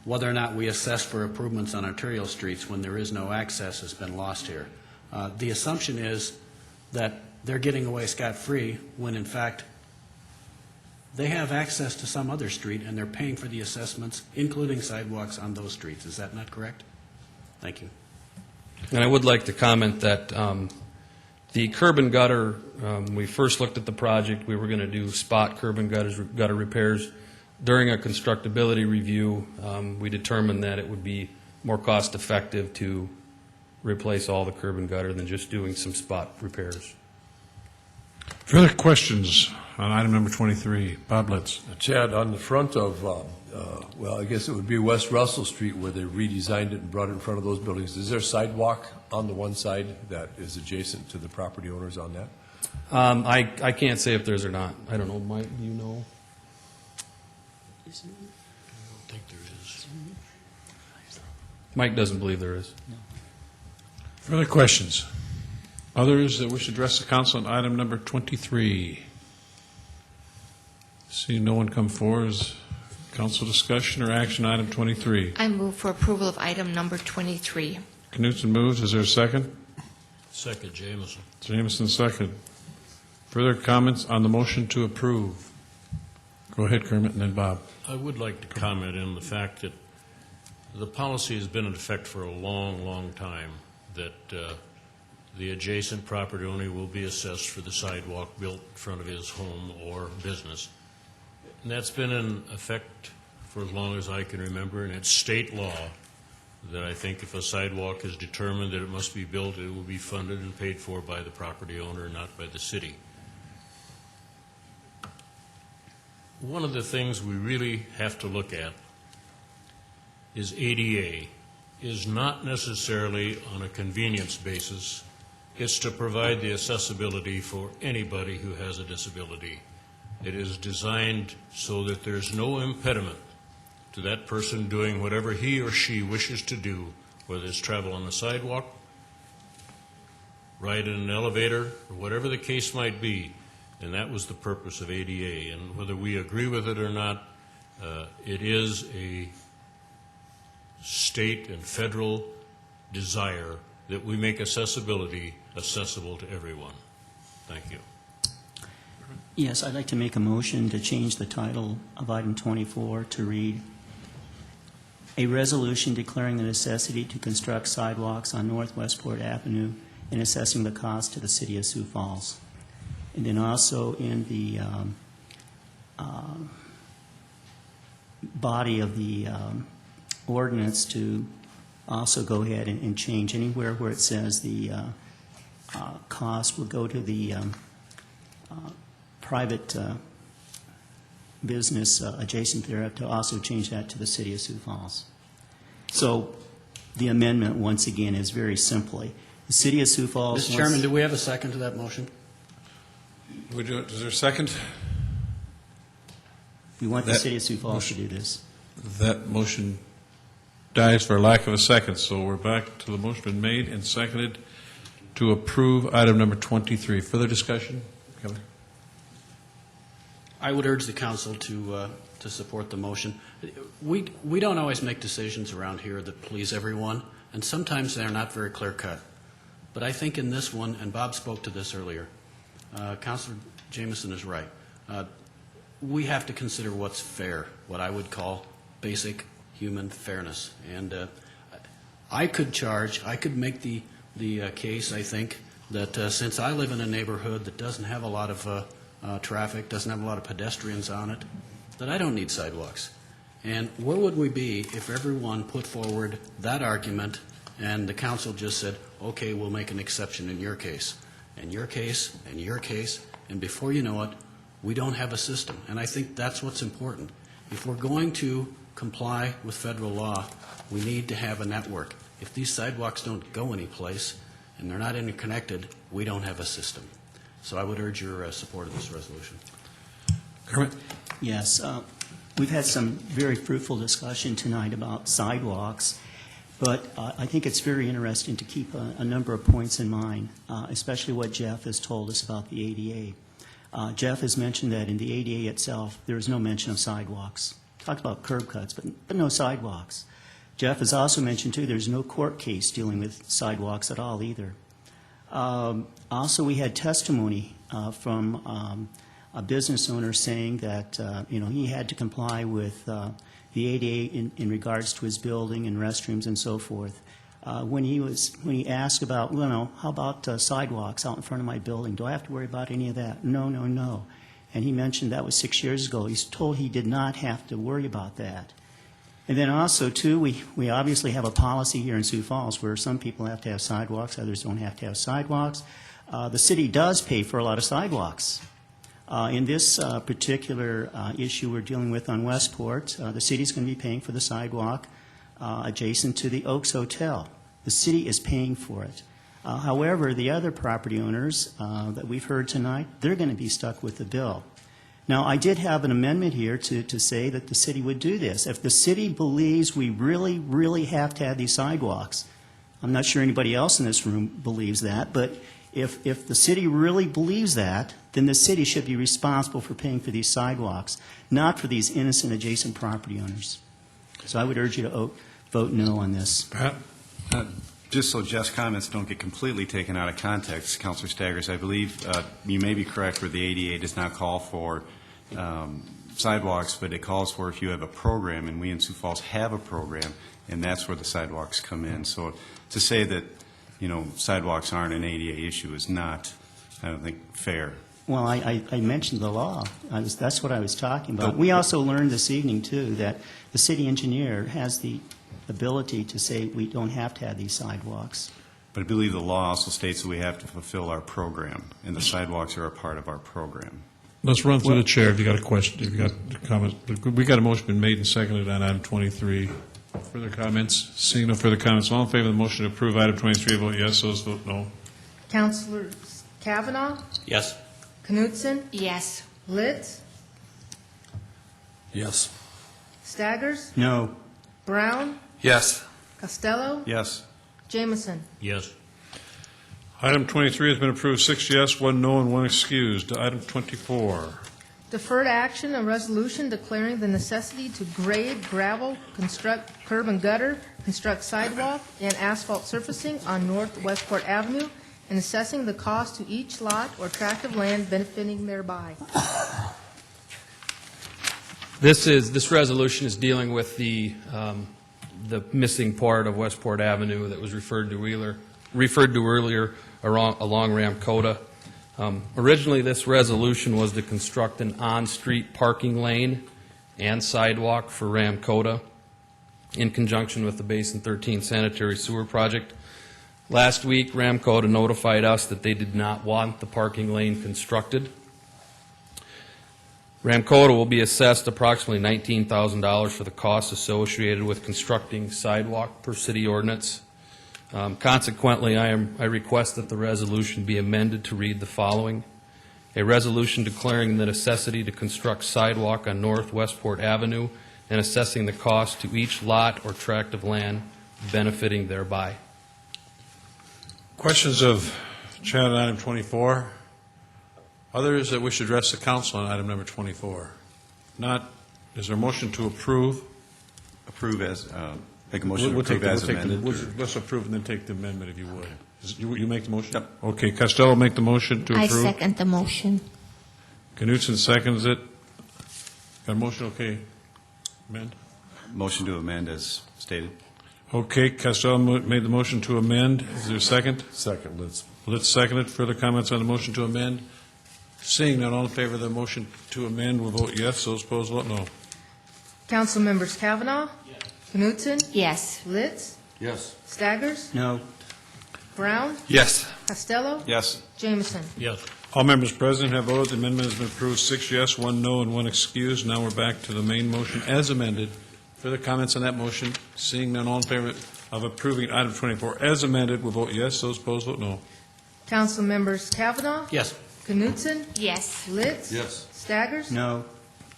whether or not we assess for improvements on arterial streets when there is no access has been lost here. The assumption is that they're getting away scot-free when, in fact, they have access to some other street and they're paying for the assessments, including sidewalks on those streets. Is that not correct? Thank you. And I would like to comment that the curb and gutter, when we first looked at the project, we were going to do spot curb and gutter repairs. During a constructability review, we determined that it would be more cost-effective to replace all the curb and gutter than just doing some spot repairs. Further questions on item number 23? Bob Litz. Chad, on the front of, well, I guess it would be West Russell Street where they redesigned it and brought it in front of those buildings. Is there a sidewalk on the one side that is adjacent to the property owners on that? I can't say if there's or not. I don't know. Mike, do you know? I don't think there is. Mike doesn't believe there is. Further questions? Others that wish to address the council on item number 23? Seeing no one come forward, is council discussion or action item 23? I move for approval of item number 23. Knutson moves. Is there a second? Second, Jameson. Jameson, second. Further comments on the motion to approve? Go ahead, Kermit, and then Bob. I would like to comment on the fact that the policy has been in effect for a long, long time, that the adjacent property owner will be assessed for the sidewalk built in front of his home or business. And that's been in effect for as long as I can remember, and it's state law that I think if a sidewalk is determined that it must be built, it will be funded and paid for by the property owner, not by the city. One of the things we really have to look at is ADA is not necessarily on a convenience basis. It's to provide the accessibility for anybody who has a disability. It is designed so that there's no impediment to that person doing whatever he or she wishes to do, whether it's travel on the sidewalk, ride in an elevator, or whatever the case might be. And that was the purpose of ADA. And whether we agree with it or not, it is a state and federal desire that we make accessibility accessible to everyone. Thank you. Yes, I'd like to make a motion to change the title of item 24 to read, "A resolution declaring the necessity to construct sidewalks on North Westport Avenue and assessing the cost to the city of Sioux Falls." And then also in the body of the ordinance to also go ahead and change anywhere where it says the cost will go to the private business adjacent thereof, to also change that to the city of Sioux Falls. So the amendment, once again, is very simply, the city of Sioux Falls... Mr. Chairman, do we have a second to that motion? We do it. Is there a second? We want the city of Sioux Falls to do this. That motion dies for lack of a second, so we're back to the motion been made and seconded to approve item number 23. Further discussion? Kevin? I would urge the council to support the motion. We don't always make decisions around here that please everyone, and sometimes they're not very clear-cut. But I think in this one, and Bob spoke to this earlier, Councilor Jameson is right. We have to consider what's fair, what I would call basic human fairness. And I could make the case, I think, that since I live in a neighborhood that doesn't have a lot of traffic, doesn't have a lot of pedestrians on it, that I don't need sidewalks. And where would we be if everyone put forward that argument and the council just said, okay, we'll make an exception in your case, and your case, and your case, and before you know it, we don't have a system. And I think that's what's important. If we're going to comply with federal law, we need to have a network. If these sidewalks don't go anyplace and they're not interconnected, we don't have a system. So I would urge your support of this resolution. Kermit? Yes. We've had some very fruitful discussion tonight about sidewalks, but I think it's very interesting to keep a number of points in mind, especially what Jeff has told us about the ADA. Jeff has mentioned that in the ADA itself, there is no mention of sidewalks. Talked about curb cuts, but no sidewalks. Jeff has also mentioned, too, there's no court case dealing with sidewalks at all either. Also, we had testimony from a business owner saying that he had to comply with the ADA in regards to his building and restrooms and so forth. when he asked about, how about sidewalks out in front of my building? Do I have to worry about any of that? No, no, no. And he mentioned that was 6 years ago. He's told he did not have to worry about that. And then also, too, we obviously have a policy here in Sioux Falls where some people have to have sidewalks, others don't have to have sidewalks. The city does pay for a lot of sidewalks. In this particular issue we're dealing with on Westport, the city's going to be paying for the sidewalk adjacent to the Oaks Hotel. The city is paying for it. However, the other property owners that we've heard tonight, they're going to be stuck with the bill. Now, I did have an amendment here to say that the city would do this. If the city believes we really, really have to have these sidewalks, I'm not sure anybody else in this room believes that, but if the city really believes that, then the city should be responsible for paying for these sidewalks, not for these innocent adjacent property owners. So I would urge you to vote no on this. Pat? Just so Jeff's comments don't get completely taken out of context, Councilor Staggers, I believe you may be correct where the ADA does not call for sidewalks, but it calls for if you have a program, and we in Sioux Falls have a program, and that's where the sidewalks come in. So to say that, sidewalks aren't an ADA issue is not, I don't think, fair. Well, I mentioned the law. That's what I was talking about. We also learned this evening, too, that the city engineer has the ability to say we don't have to have these sidewalks. But I believe the law also states that we have to fulfill our program, and the sidewalks are a part of our program. Let's run through the chair if you got a question, if you got comments. We got a motion been made and seconded on item 23. Further comments? Seeing no further comments, all in favor of the motion to approve item 23, vote yes. Those vote no. Councilors Kavanaugh, Yes. Knutson, Yes. Litz, Yes. Staggers, No. Brown, Yes. Costello, Yes. Jameson. Yes. Item 23 has been approved, 6 yes, 1 no, and 1 excused. Item 24. Deferred action, a resolution declaring the necessity to grade, gravel, construct curb and gutter, construct sidewalk, and asphalt surfacing on North Westport Avenue, and assessing the cost to each lot or tract of land benefiting thereby. This resolution is dealing with the missing part of Westport Avenue that was referred to earlier along Ramcota. Originally, this resolution was to construct an on-street parking lane and sidewalk for Ramcota in conjunction with the Basin 13 sanitary sewer project. Last week, Ramcota notified us that they did not want the parking lane constructed. Ramcota will be assessed approximately $19,000 for the costs associated with constructing sidewalk per city ordinance. Consequently, I request that the resolution be amended to read the following. A resolution declaring the necessity to construct sidewalk on North Westport Avenue and assessing the cost to each lot or tract of land benefiting thereby. Questions of Chad on item 24? Others that wish to address the council on item number 24? Not. Is there a motion to approve? Approve as, make a motion to approve as amended. Let's approve and then take the amendment if you would. You make the motion? Yep. Okay, Costello make the motion to approve. I second the motion. Knutson seconds it. Got a motion, okay. Amend? Motion to amend as stated. Okay, Costello made the motion to amend. Is there a second? Second, Litz. Let's second it. Further comments on the motion to amend? Seeing none, all in favor of the motion to amend will vote yes. Those opposed, vote no. Council members Kavanaugh, Knutson, Yes. Litz, Yes. Staggers, No. Brown, Yes. Costello, Yes. Jameson. Yes. All members present have voted. The amendment has been approved, 6 yes, 1 no, and 1 excused. Now we're back to the main motion as amended. Further comments on that motion? Seeing none, all in favor of approving item 24 as amended will vote yes. Those opposed, vote no. Council members Kavanaugh, Yes. Knutson, Yes. Litz, Yes. Staggers, No.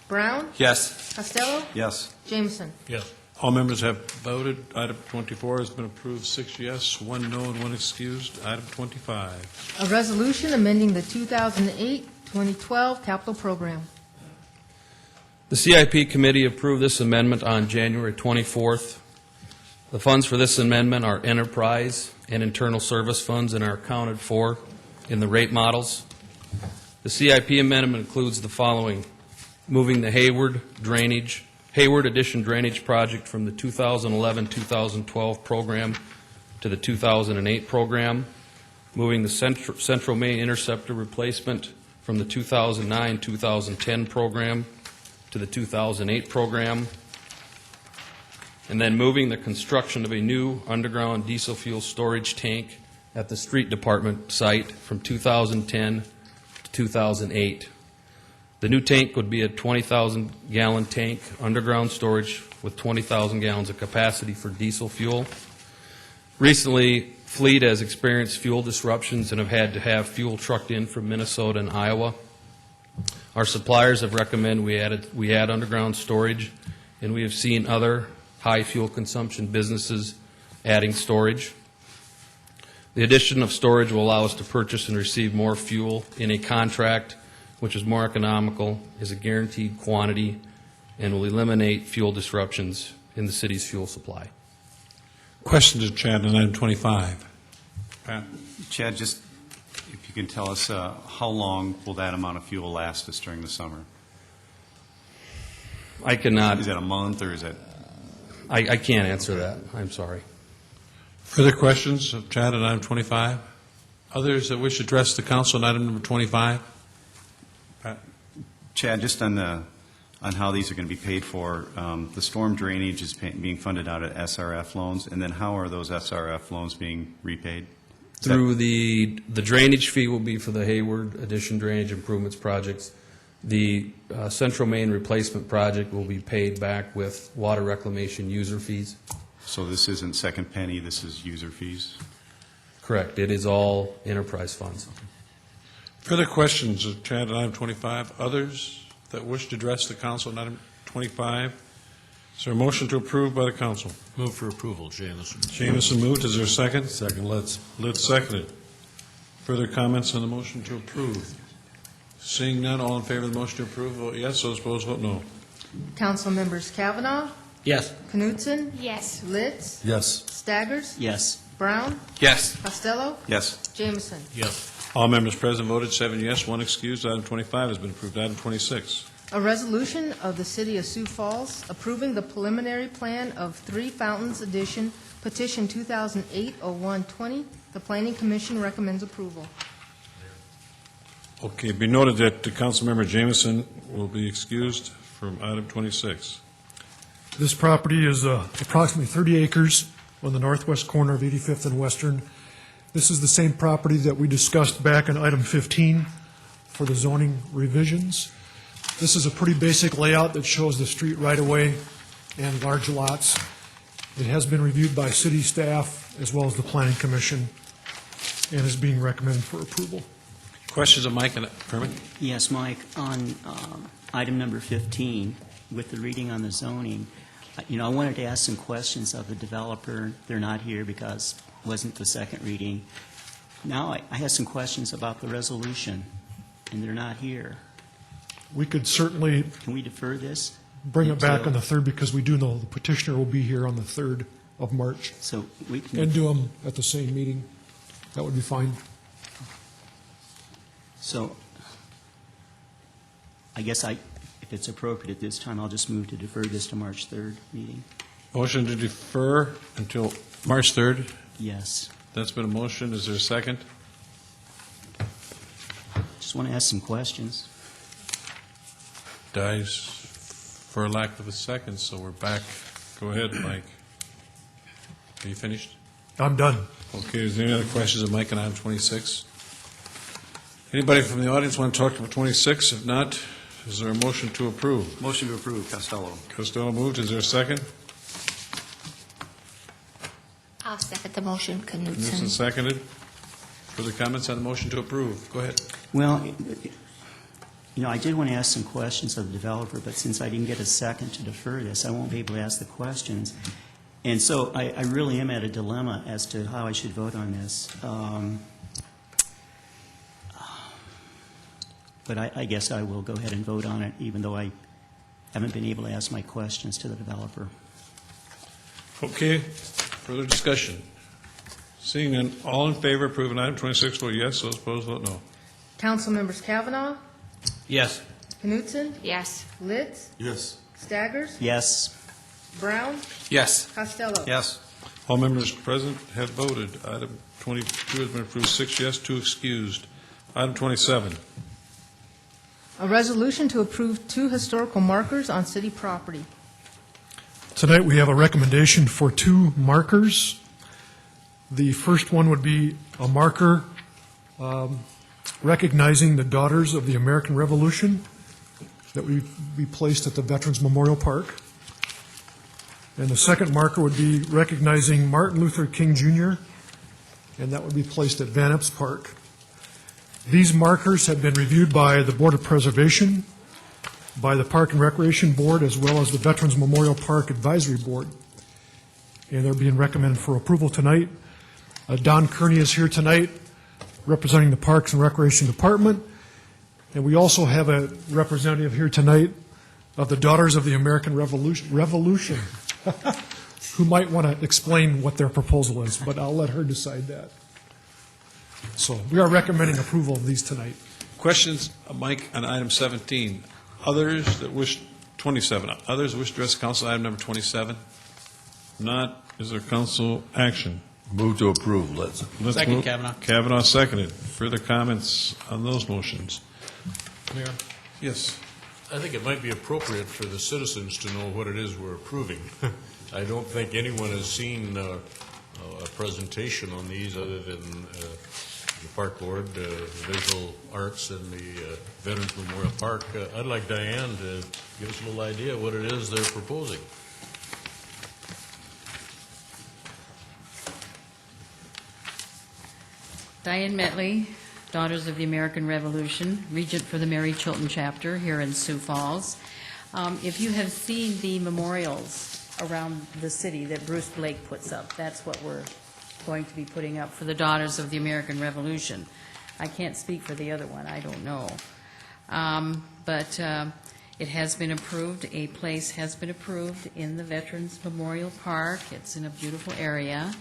Brown, Yes. Costello, Yes. Jameson. Yes. All members have voted. Item 24 has been approved, 6 yes, 1 no, and 1 excused. Item 25. A resolution amending the 2008-2012 capital program. The CIP committee approved this amendment on January 24th. The funds for this amendment are enterprise and internal service funds and are accounted for in the rate models. The CIP amendment includes the following: moving the Hayward Addition Drainage Project from the 2011-2012 program to the 2008 program, moving the Central Main Interceptor replacement from the 2009-2010 program to the 2008 program, and then moving the construction of a new underground diesel fuel storage tank at the Street Department site from 2010 to 2008. The new tank would be a 20,000-gallon tank, underground storage with 20,000 gallons of capacity for diesel fuel. Recently, Fleet has experienced fuel disruptions and have had to have fuel trucked in from Minnesota and Iowa. Our suppliers have recommended we add underground storage, and we have seen other high fuel consumption businesses adding storage. The addition of storage will allow us to purchase and receive more fuel in a contract which is more economical, is a guaranteed quantity, and will eliminate fuel disruptions in the city's fuel supply. Questions of Chad on item 25? Pat? Chad, just if you can tell us how long will that amount of fuel last us during the summer? I cannot. Is that a month or is that? I can't answer that. I'm sorry. Further questions of Chad on item 25? Others that wish to address the council on item number 25? Pat? Chad, just on how these are going to be paid for, the storm drainage is being funded out of SRF loans, and then how are those SRF loans being repaid? Through the drainage fee will be for the Hayward Addition Drainage Improvements projects. The Central Main Replacement project will be paid back with water reclamation user fees. So this isn't second penny, this is user fees? Correct. It is all enterprise funds. Further questions of Chad on item 25? Others that wish to address the council on item 25? Is there a motion to approve by the council? Move for approval, Jamison. Jamison moved. Is there a second? Second, Litz. Litz seconded. Further comments on the motion to approve? Seeing none, all in favor of the motion to approve, vote yes. Those opposed, vote no. Council members Kavanaugh, Yes. Knutson, Yes. Litz, Yes. Staggers, Yes. Brown, Yes. Costello, Yes. Jameson. Yes. All members present voted 7 yes, 1 excused. Item 25 has been approved. Item 26. A resolution of the City of Sioux Falls approving the preliminary plan of Three Fountains Edition, petition 2008-0120. The Planning Commission recommends approval. Okay, be noted that the Councilmember Jameson will be excused from item 26. This property is approximately 30 acres on the northwest corner of 85th and Western. This is the same property that we discussed back in item 15 for the zoning revisions. This is a pretty basic layout that shows the street right-of-way and large lots. It has been reviewed by city staff as well as the Planning Commission and is being recommended for approval. Questions of Mike and Kermit? Yes, Mike, on item number 15, with the reading on the zoning, I wanted to ask some questions of the developer. They're not here because it wasn't the second reading. Now I have some questions about the resolution, and they're not here. We could certainly Can we defer this? bring it back until- on the 3rd because we do know the petitioner will be here on the 3rd of March So we can... and do them at the same meeting. That would be fine. So I guess if it's appropriate at this time, I'll just move to defer this to March 3rd meeting. Motion to defer until March 3rd. Yes. That's been a motion. Is there a second? Just want to ask some questions. Dies for lack of a second, so we're back. Go ahead, Mike. Are you finished? I'm done. Okay, is there any other questions of Mike on item 26? Anybody from the audience want to talk about 26? If not, is there a motion to approve? Motion to approve, Costello. Costello moved. Is there a second? I'll second the motion. Newsom Knutson. seconded. Further comments on the motion to approve? Go ahead. Well, I did want to ask some questions of the developer, but since I didn't get a second to defer this, I won't be able to ask the questions. And so I really am at a dilemma as to how I should vote on this. But I guess I will go ahead and vote on it, even though I haven't been able to ask my questions to the developer. Okay, further discussion. Seeing none, all in favor of approving item 26, vote yes. Those opposed, vote no. Council members Kavanaugh, Yes. Knutson, Yes. Litz, Yes. Staggers, Yes. Brown, Yes. Costello. Yes. All members present have voted. Item 22 has been approved, 6 yes, 2 excused. Item 27. A resolution to approve 2 historical markers on city property. Tonight, we have a recommendation for 2 markers. The first one would be a marker recognizing the Daughters of the American Revolution that we placed at the Veterans Memorial Park. And the second marker would be recognizing Martin Luther King Jr., and that would be placed at Van Epps Park. These markers have been reviewed by the Board of Preservation, by the Park and Recreation Board, as well as the Veterans Memorial Park Advisory Board. And they're being recommended for approval tonight. Don Kearney is here tonight representing the Parks and Recreation Department. And we also have a representative here tonight of the Daughters of the American Revolution who might want to explain what their proposal is, but I'll let her decide that. So we are recommending approval of these tonight. Questions, Mike, on item 17? Others that wish, 27, others wish to address council item number 27? Not, is there council action? Move to approve, let's. Second, move. Kavanaugh. Kavanaugh seconded. Further comments on those motions? Mayor, Yes. I think it might be appropriate for the citizens to know what it is we're approving. I don't think anyone has seen a presentation on these other than the Park Board, Visual Arts, and the Veterans Memorial Park. I'd like Diane to give us a little idea what it is they're proposing. Diane Metley, Daughters of the American Revolution, Regent for the Mary Chilton chapter here in Sioux Falls. If you have seen the memorials around the city that Bruce Blake puts up, that's what we're going to be putting up for the Daughters of the American Revolution. I can't speak for the other one, I don't know. But it has been approved, a place has been approved in the Veterans Memorial Park. It's in a beautiful area.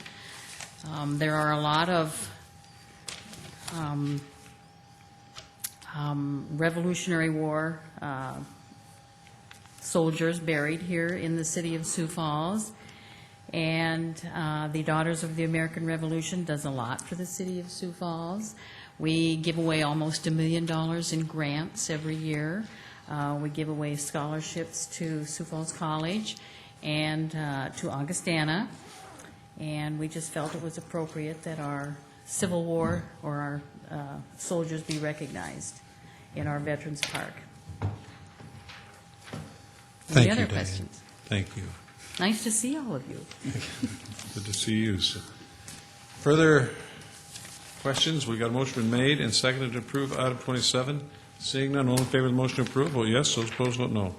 There are a lot of Revolutionary War soldiers buried here in the city of Sioux Falls. And the Daughters of the American Revolution does a lot for the city of Sioux Falls. We give away almost $1 million in grants every year. We give away scholarships to Sioux Falls College and to Augustana. And we just felt it was appropriate that our Civil War or our soldiers be recognized in our Veterans Park. Thank Any you, other Diane. questions? Thank you. Nice to see all of you. Good to see you. Further questions? We got a motion been made and seconded to approve item 27. Seeing none, all in favor of the motion to approve, vote yes. Those opposed, vote no.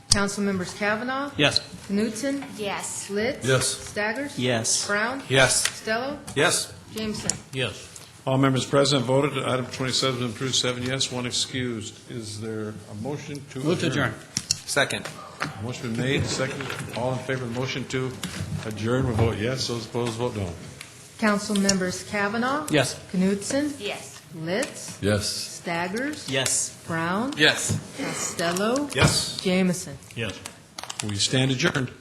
Council members Kavanaugh? Yes. Knutson? Yes. Litz? Yes. Staggers? Yes. Brown? Yes. Costello? Yes. Jameson? Yes. All members present voted. Item 27 has been approved, 7 yes, 1 excused. Is there a motion to adjourn? Move to adjourn. Second. Motion been made, seconded. All in favor of the motion to adjourn, will vote yes. Those opposed, vote no. Council members Kavanaugh? Yes. Knutson? Yes. Litz? Yes. Staggers? Yes. Brown? Yes. Costello? Yes. Jameson? Yes. We stand adjourned.